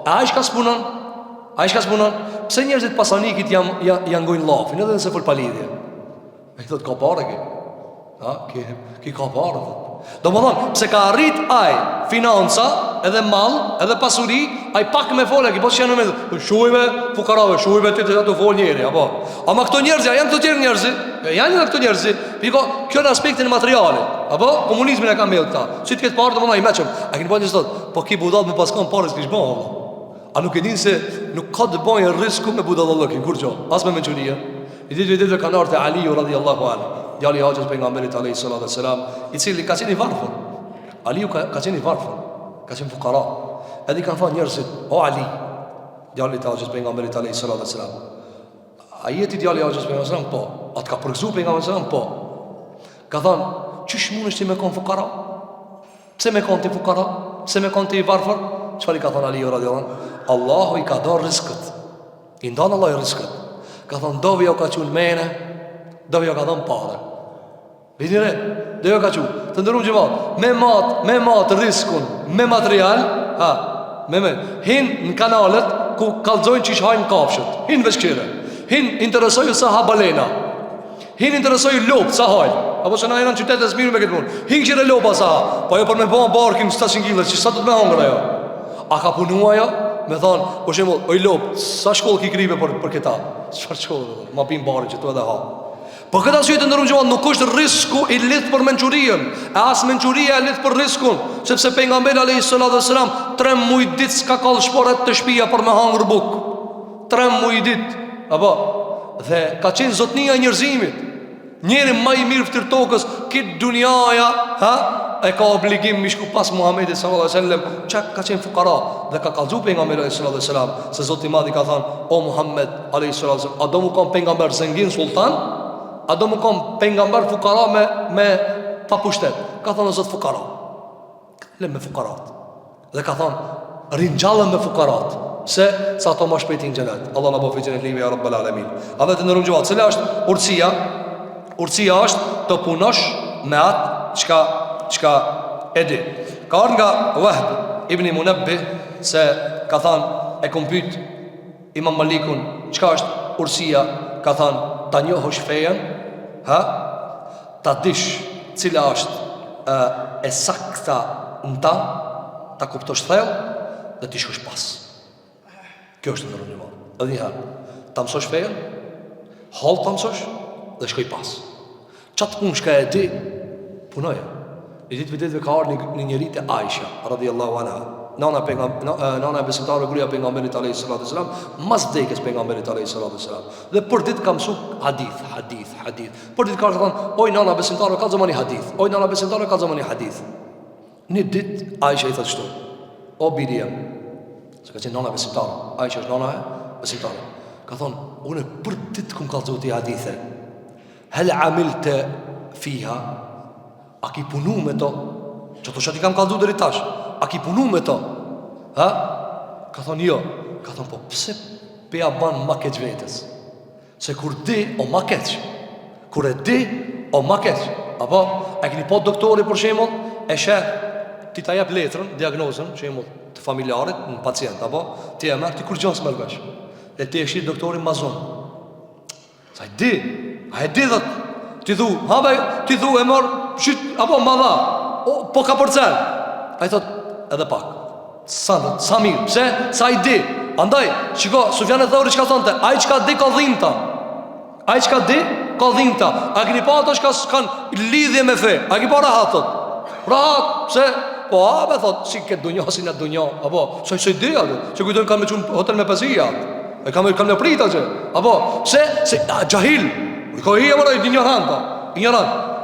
ai s'ka spunon. Pse njerëzit pasanikit janë ngojnë llafin, edhe nëse fol pa lidhje. Me këtë ka parë kë. Ki ka parë. Domethënë, pse ka arrit ai financa, edhe mall, edhe pasuri, ai pak me folë, po që janë me shujve, fukarave, shujve ti të fol njëri, apo. Ama këto njerëz janë këto tjerë njerëz, janë këto njerëz. Piko, kjo në aspektin materialit, apo komunizmin e ka mbell këta. Si të ketë parë domethënë i mëshëm. A keni bënë çdo? Po ki budall me paskon parë s'kish bën, apo. A nuk e din se nuk ka të bëjë risku me budallallëkin, kur gjo, as me mençuria. I ditë kanë ardhur te Aliu radhiyallahu anhu, djali i Hoxhës pejgamberit alayhis salam, i cili ka qenë i varfër. Aliu ka qenë i varfër, ka qenë fukara. Edhe kanë thënë njerëzit, o Ali, djali i Hoxhës pejgamberit alayhis salam. A jeti djali i Hoxhës pejgamberit salam? Po. Atë ka përgëzuar pejgamberit salam? Po. Ka thënë, çish mundesh ti me kon fukara? Pse me kon ti fukara? Pse me kon ti i varfër? Çfarë ka thënë Aliu radhiyallahu anhu? Allahu i ka dhënë rizqët. I ndan Allah i rizqët. Ka thënë dovi jo ka qenë mene, dovi jo ka dhënë parë. Vidire, do jo ka qenë. Të ndërum xhamat, me mat rizqun, me material, hin në kanalet ku kallxojnë çish hajnë kafshët. Hin veç këre. Hin interesojë sa ha balena. Hin interesojë lop sa hajnë. Apo se na janë në qytetet e mirë me këtë punë. Hin qire lopa sa ha. Po jo për me bën barkin 700 kg, ç'i sa do të më hongër ajo. A ka punua ajo? Me thonë, për shembull, oj lop, sa shkollë ki kripe për këta? Çfarë shkollë? Ma pin barin që tu edhe ha. Për këtë arsye të ndërrum xhamat nuk është risku i lidh për mençurinë, e as mençuria e lidh për riskun, sepse pejgamberi alayhis salam 3 muaj ditë s'ka kall shporet të shtëpia për me hangër buk. 3 muaj ditë, apo dhe ka qenë zotnia e njerëzimit. Njeri më i mirë fytyr tokës, këtë dunjaja, e ka obligim mi shku pas Muhamedit sallallahu alaihi wasallam, çka ka qenë fukara dhe ka kallzu pejgamberi sallallahu alaihi wasallam, se Zoti i Madh ka thënë, o Muhammed alaihi wasallam, a do mu kon pejgamber zengin sultan? A do mu kon pejgamber fukara me pa pushtet? Ka thënë Zot fukara. Le me fukarat. Dhe ka thënë rinjallën me fukarat, se sa ato më shpejt në xhenet. Allah na bëfë xhenet live ya rabbal alamin. A dhe të ndërrum xhamat, cila është urtësia? Urtësia është të punosh me atë çka e di. Ka ardhur nga Wahb ibn Munabbih se ka thënë e kompyt Imam Malikun, çka është urtësia? Ka thënë ta njohësh fejen, ta dish cila është e sakta në ta kuptosh thellë dhe ti shkosh pas. Kjo është ndërmjet. Edhe një herë, ta mësosh fejen, hall ta mësosh dhe shkoj pas. Çat punë shka e di, punoja. I ditë vetë ka ardhur një njeri te Aisha radhiyallahu anha. Nana e besimtarëve gruaja e pejgamberit alayhis salatu wasalam, mas vdekjes pejgamberit alayhis salatu wasalam. Dhe për ditë ka mësuar hadith. Për ditë ka thënë, oj nana besimtarëve ka zamani hadith. Oj nana besimtarëve ka zamani hadith. Një ditë Aisha i thotë kështu: o biria, se ka qenë nana besimtare, Aisha është nana e besimtare. Ka thonë, unë për ditë kum kallëzu ti hadithe. Hel amilte fiha, a ki punu me to? Që të shati kam kallëzu deri tash, a ki punu me to? Ha? Ka thonë jo. Ka thonë, po pse peja ban ma keq vetës? Se kur di, o ma keq. Kur e di, o ma keq. Apo, e kini po doktori për shembull, e sheh, ti ta jep letrën, diagnozën, shembull, të familjarit, në pacient, apo, ti e merr, ti kur gjon s'merrgash. E ti e shih doktorin mazon. Sa i di, a e di dhët, ti thu, ti thu e mor, shit, apo ma dha, po ka përcel. A i thot, edhe pak. Sa mirë, pse? Sa i di. Andaj, shiko, Sufjan e Thauri çka thonte, ai çka di ka dhimbta. Ai çka di ka dhimbta. A keni pa ato çka kanë lidhje me fe? A keni pa rahat thot? Rahat, pse? Po, me thot, si këtë dunja, si në dunja. Apo, se i di atë, që kujtojnë kanë me qunë hotel me pëzija. E kanë me prita që. Apo, se gjahil. Ko i e mërë, ignorant.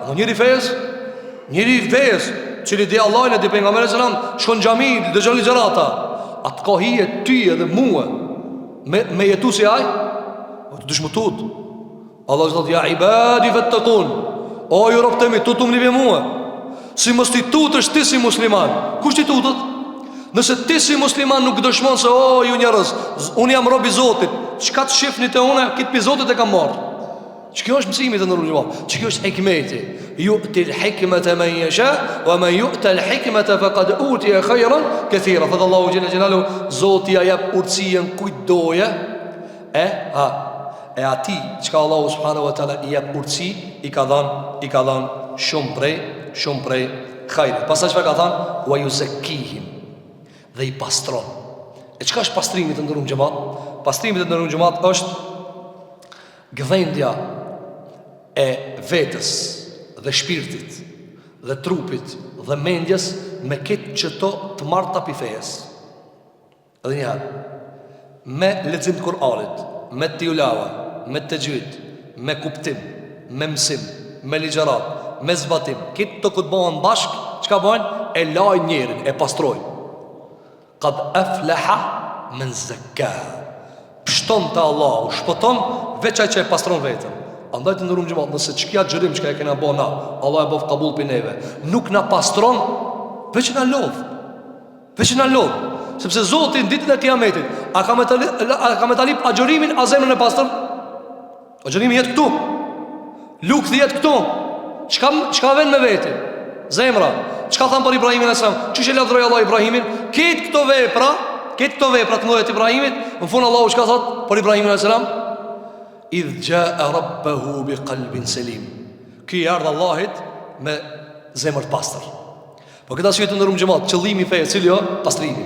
Apo njëri fejes, cili di Allah në di pejgamberin selam, shkon xhami, dëgjon ligjërata. Atë ko hi e ty edhe mua me jetu si aj, të dëshmëtut. Allah zot, ja ibadi fattaqun, o ju robtemi, tutum një be mua. Si mos ti tutësh ti si musliman. Kush ti tutët? Nëse ti si musliman nuk dëshmon se o ju njerëz, unë jam rob i Zotit, çka të shifni te unë, këtë pi Zotit e kam marrë. Kjo është mësimi të ndërruar. Kjo është hikmeti. Yu'ti al-hikmata man yasha wa man yu'ta al-hikmata faqad utiya khayran katira. Fa Allahu jalla jalalu, Zoti ja jep urtësinë kujt doje. E ati çka Allahu subhanahu wa taala i jep urtësi, i ka dhënë shumë prej khajrit. Pastaj çfarë ka thënë? Wa yuzakkihim, dhe i pastron. E çka është pastrimi të ndërruar xhamat? Pastrimi të ndërruar xhamat është gëdhendja e vetës dhe shpirtit dhe trupit dhe mendjes me këtë qëto të marta pifejes. Edhe njëherë, me lexim të Kur'anit, me tiulava, me tajwid, me kuptim, me mësim, me ligjërat, me zbatim, këtë të këtë bëhen bashk, çka bëhen? E lajnë njerin, e pastrojnë. Qad aflaha men zakkaha. Pështon të Allahu, shpëton veç ai që e pastron vetën. Andaj të ndërum xhamat, nëse çka xhirim çka e kena bën na, Allah e bëf kabull për neve, nuk na pastron, veç na lodh. Sepse Zoti në ditën e Kiametit, a ka me talip agjërimin a zemrën e pastër? Agjërimi jetë këtu. Lukthi jetë këtu. Çka vjen me veti? Zemra. Çka than për Ibrahimin alayhis salam? Çish e lavdroi Allah Ibrahimin? Këtë këto vepra të mëdha të Ibrahimit, në fund Allahu çka thot për Ibrahimin alayhis salam? Idh jaa rabbahu bi qalbin salim. Ky ardh Allahit me zemër të pastër. Po këtë arsye të ndërum xhamat, qëllimi i fesë cili është pastrimi.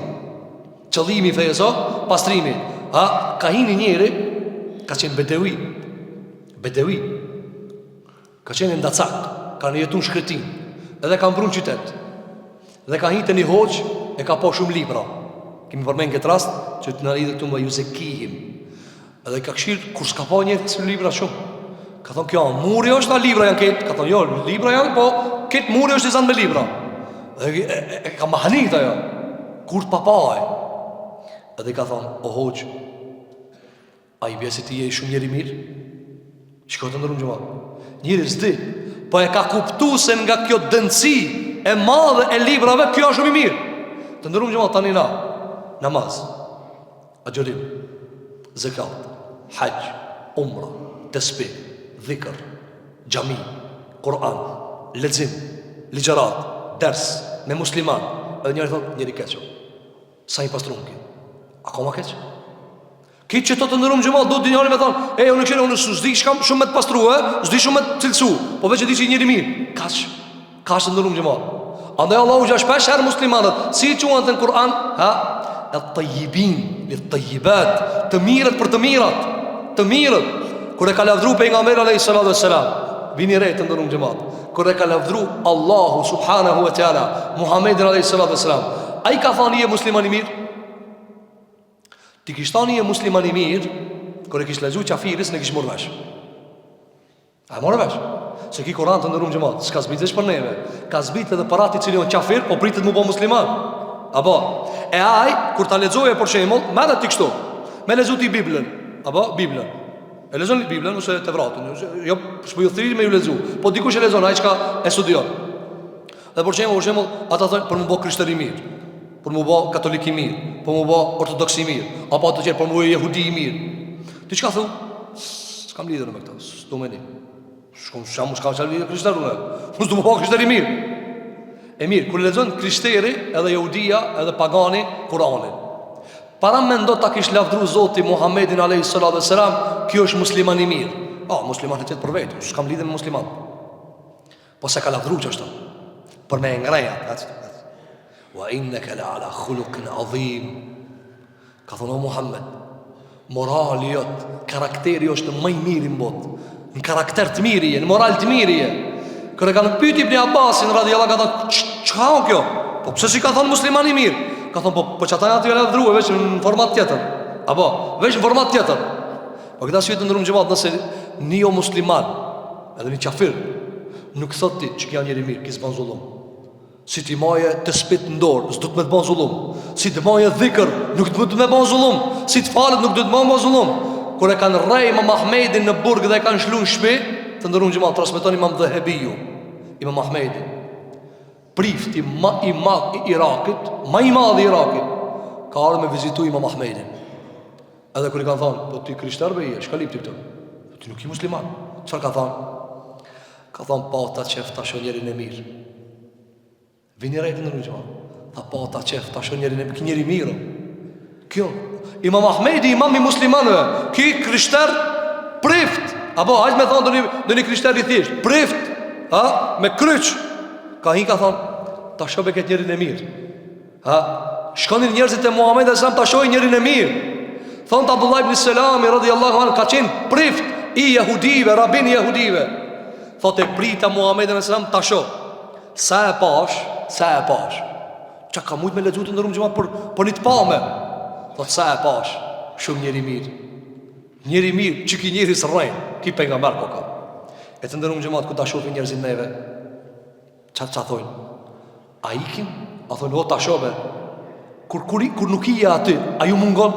Qëllimi i fesë është pastrimi. Ka hini njëri, ka qenë bedevi. Ka qenë ndacak, ka jetuar në shkretin, edhe ka mbrun qytet. Dhe ka hinë një hoç, e ka po shumë libra. Kemi përmend këtë rast që të na lidhet këtu me Yuzekihim. Edhe ka këshirë, kur s'ka pa njëtë si libra shumë. Ka thonë, kjo, muri është, a libra janë ketë? Ka thonë, jo, libra janë, po, ketë muri është i zanë me libra. Edhe ka mahanit ajo, kur t'papaj. Edhe ka thonë, o hoqë, a i bjesi ti je shumë njëri mirë? Shko të ndërëm gjëma. Njëri zdi, po e ka kuptu se nga kjo dëndësi e madhe e librave, kjo është shumë i mirë. Të ndërëm gjëma, tani na, namaz, agjërim, zekat, hajj, umra, tesbih, dhikr, xhami, Kur'an, lexim, ligjërat, ders me musliman. Edhe njëri thot, njëri keq. Sa i pastron ki? Akoma keq? Ki që të ndërum xhamat, do të njëri me thon, unë s'di shumë me të pastrua, s'di shumë me të cilësu, po veç e di që njëri mirë. Kaç të ndërum xhamat. Andaj Allahu ja shpesh her muslimanët, si quhen në Kur'an, at-tayyibin, lit-tayyibat, të mirët për të mirat, kur e ka lavdru pejgamberi alayhis salatu wassalam, vini re të ndërum xhamat, kur e ka lavdru Allahu subhanahu wa taala Muhammedin alayhis salatu wassalam, Ai ka thënë je musliman i mirë. Ti kish thënë je musliman i mirë, kur e kish lexuar Qafiris në kish marrë vesh. A morë vesh? Se ki Kur'an të ndërum xhamat, s'ka zbitesh për neve. Ka zbit edhe për atë i cili on qafir, po pritet mu po musliman. Apo, e ai kur ta lexoje për shembull, merret ti kështu. Me lexu ti Biblën, apo Biblën. E lexon Biblën ose Tevratin, jo s'po ju thirr me ju lexu, po dikush e lexon ai çka e studion. Dhe për shembull, ata thonë për më bë krishterë i mirë, për më bë katolik i mirë, për më bë ortodoks i mirë, apo ato që për më bë jehudi i mirë. Ti çka thon? S'kam lidhur me këtë, s'do më di. Shkam qalë krishterë unë. Mos do më po krishterë i mirë. E mirë, kur lexon krishteri edhe jehudia edhe pagani Kur'anin, para mendo ta kish lavdru Zoti Muhammedin alayhis salatu wassalam, kjo është musliman i mirë. Musliman e tjetë për vetë, s'kam lidhje me musliman. Po se ka lavdru që është për me ngreja. Wa innaka la ala khuluqin adhim. Ka thonë Muhammed, morali jot, karakteri është më i miri në botë. Në karakter të mirije, në moral të mirije. Kër e kanë pyet Ibn Abbasin radhiyallahu anhu, ka thonë, çka o kjo? Po pse si ka thonë musliman i mirë? Ka thonë, po çata janë aty lavdruar veç në format tjetër. Apo, veç në format tjetër. Po këta sy të ndrum xhamat, nëse një jo musliman, edhe një kafir, nuk thot ti që janë njëri mirë, ki s'ban zullum. Si ti maje të spit në dorë, s'do të me të ban zullum. Si të maje dhikër, nuk do të me ban zullum. Si të falet, nuk do të me ban zullum. Kur e kanë rrej Imam Ahmedin në burg dhe e kanë shlu në shpi, të ndërun gjëma, transmeton Imam Dhehebiju, Imam Ahmedin, prifti ma i madh i Irakit, ma i madh i Irakit, ka ardhur me vizitu Imam Ahmedin. Edhe kur i kanë thonë, po ti krishter be je, shka lip ti këtu? Ti nuk i musliman. Çfarë ka thonë? Ka thonë, pa ta qef ta shon njerin e mirë. Vini rejtë në rrugë, ta pa ta qef ta shon njerin e mirë, njeri mirë. Kjo Imam Ahmedi, imam i muslimanëve, ki krishter prift. Apo hajt me thonë do një krishter i thjesht, prift, me kryq. Ka hi ka thonë, ta shobe këtë njerin e mirë. Shkonin njerëzit e Muhammed e Islam ta shoj njerin e mirë. Thonë të Abdullah ibn Selami radhiyallahu anhu, ka qenë prift i jehudive, rabin i jehudive. Thotë e prita Muhammed e Islam ta shoj. Sa e pash. Qa ka mujt me lexu të ndërum gjëma për një të pame. Thotë sa e pash, shumë njeri mirë. Njeri mirë, që ki njeri së rrejnë, ki për nga mërë po ka. E të ndërum gjëmat, ku ta shofin njerëzit neve, qa thojnë? A ikim? A thojnë, o ta shobe. Kur nuk i e aty, a ju mungon?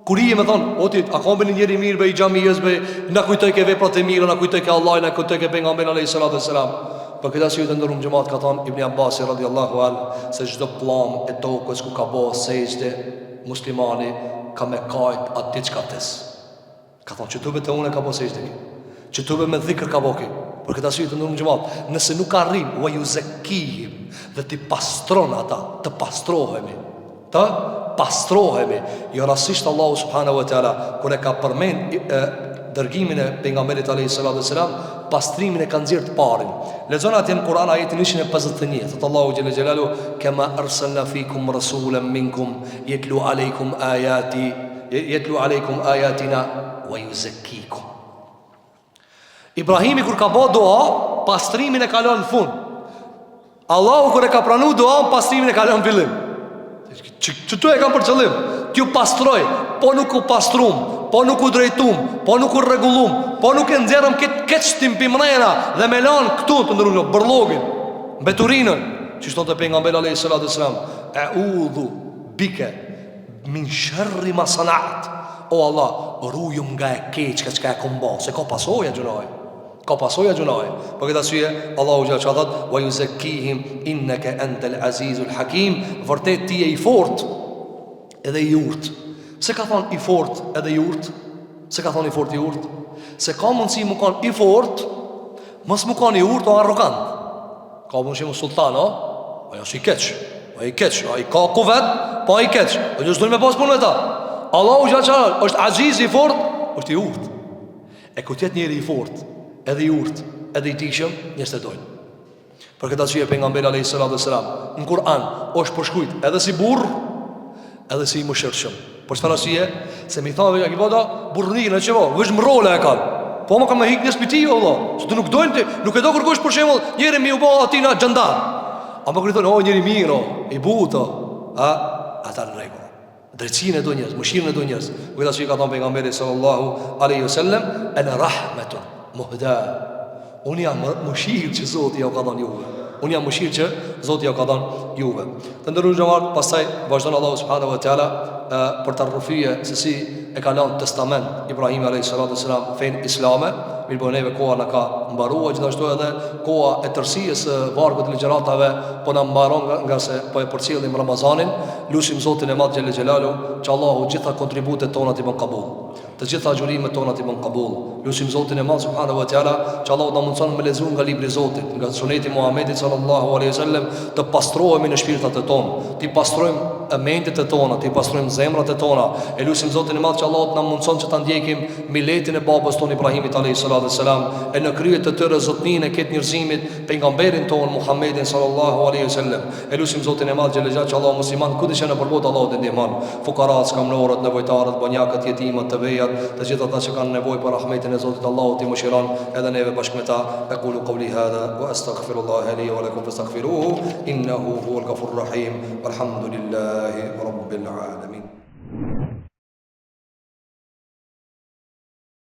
Kur i e me thonë, o ti, a kombe një njeri mirë, be i gjamiës, be, na kujtoj ke veprat e mirë, na kujtoj ke Allah, na kujtoj ke pejgamberin alayhis salatu wassalam. Për këta si ju të ndërum gjëmat, ka thonë Ibn Abbasi radhiyallahu anhu, se çdo plam e tokës ku ka bo sejdë muslimani ka me kajt atë diçkates. Ka thonë që tube të une ka bo sejdë që tube me dhikër ka boki. Për këta sy të ndërmë gjëmat, nëse nuk arrim wa ju zekihim dhe ti pastron ata, të pastrohemi, jo rasisht Allahu subhanahu wa ta'ala kër e ka përmen dërgimin e pejgamberit alayhis salatu wassalam, pastrimin e kanë nxjerr të parin. Lexon atje në Kur'an ajetin 151, thot Allahu xhalla xhelalu, kama arsalna fikum rasulan minkum yatlu alaykum ayatina wa yuzakkikum. Ibrahimi kur ka bë dua, pastrimin e ka lënë në fund. Allahu kur e ka pranuar duan, pastrimin e ka lënë në fillim. Që tu e kam për qëllim, t'ju pastroj, po nuk u pastrum, po nuk u drejtum, po nuk u rregullum, po nuk e nxjerrëm këtë shtim pimrena dhe me lanë këtu të ndërru bërllogin, mbeturinën, që shton të pejgamberi alayhis salatu wassalam, a'udhu bike min sharri ma sanat. O Allah, rujum nga e keq që ka e kombo, se ka pasoja gjunaj. Për këtë arsye Allahu xha thot wa yuzakkihim innaka antal azizul hakim. Vërtet ti je i fortë edhe i urtë. Se ka thonë i fortë edhe i urtë? Se ka thonë i fortë i urtë? Se ka mundësi më kanë i fortë, mos më kanë i urtë o arrogant. Ka mundësi më sultan, ajo si keq, ai ka kuvet, po ai keq. O ju s'dojnë me pas punë me ta. Allahu xha është aziz i fortë, është i urtë. E ku tjetë njeri i fortë, edhe i urtë, edhe i tishëm, njës të dojnë. Për këtë arsye pejgamberi alayhis salatu wassalam në Kur'an është përshkruajtur edhe si burr, edhe si i mëshirshëm. Për çfarë arsye? Se mi thonë ai voda burrninë çevo, veç mrole e kanë. Po më kam me hik në spiti valla. Se ti nuk dojnë ti, nuk e do kërkosh për shembull njëri më u bë aty na xhandar. A më kërë thonë, o njëri mirë, i buto, ata në rregull. Drejtsinë e do njerëz, mëshirën e do njerëz. Gjithashtu që ka thënë pejgamberi sallallahu alaihi wasallam, ana rahmatun muhda. Unë jam mëshirë që Zoti ja ka dhënë juve. Unë jam mëshirë që Zoti ja ka dhënë juve. Të ndërruar xhamat, pastaj vazhdon Allahu subhanahu wa taala për të rrëfye se si e ka lënë testament Ibrahim alayhi salatu wasalam fen islame. Mirë neve koha në ka mbarua, gjithashtu edhe koha e tërsijës vargut të ligjëratave po në mbaron nga se po e përcjellim Ramazanin. Lusim Zotin e Madh Xhelel Xhelalu që Allahu gjitha kontributet tona t'i bën qabul, të gjitha agjurimet tona t'i bën qabul. Lusim Zotin e Madh subhanahu wa taala që Allahu na mundson me lexuar nga libri i Zotit, nga suneti i Muhamedit sallallahu alaihi wasallam, të pastrohemi në shpirtat e tonë, të pastrojmë mendjet e tona, të pastrojmë zemrat e tona. E lusim Zotin e Madh që Allahu na mundson që ta ndjekim miletin e babës tonë Ibrahimit alayhi salatu wassalam, e në krye të tyre zotnin e këtë njerëzimit pejgamberin tonë Muhammedin sallallahu alaihi wasallam. E lusim Zotin e Madh xhelal që Allahu musliman kudo që në përbot Allahu të ndihmon, fukarat, skamnorët, nevojtarët, banjakët, jetimat, të vejat, të gjithë ata që kanë nevojë për rahmetin e Zotit Allahu t'i mëshiron edhe neve bashkë me ta. Aqulu qawli hadha wa astaghfirullaha li wa lakum fastaghfiruhu innahu huwal ghafurur rahim. Walhamdulillahi rabbil alamin.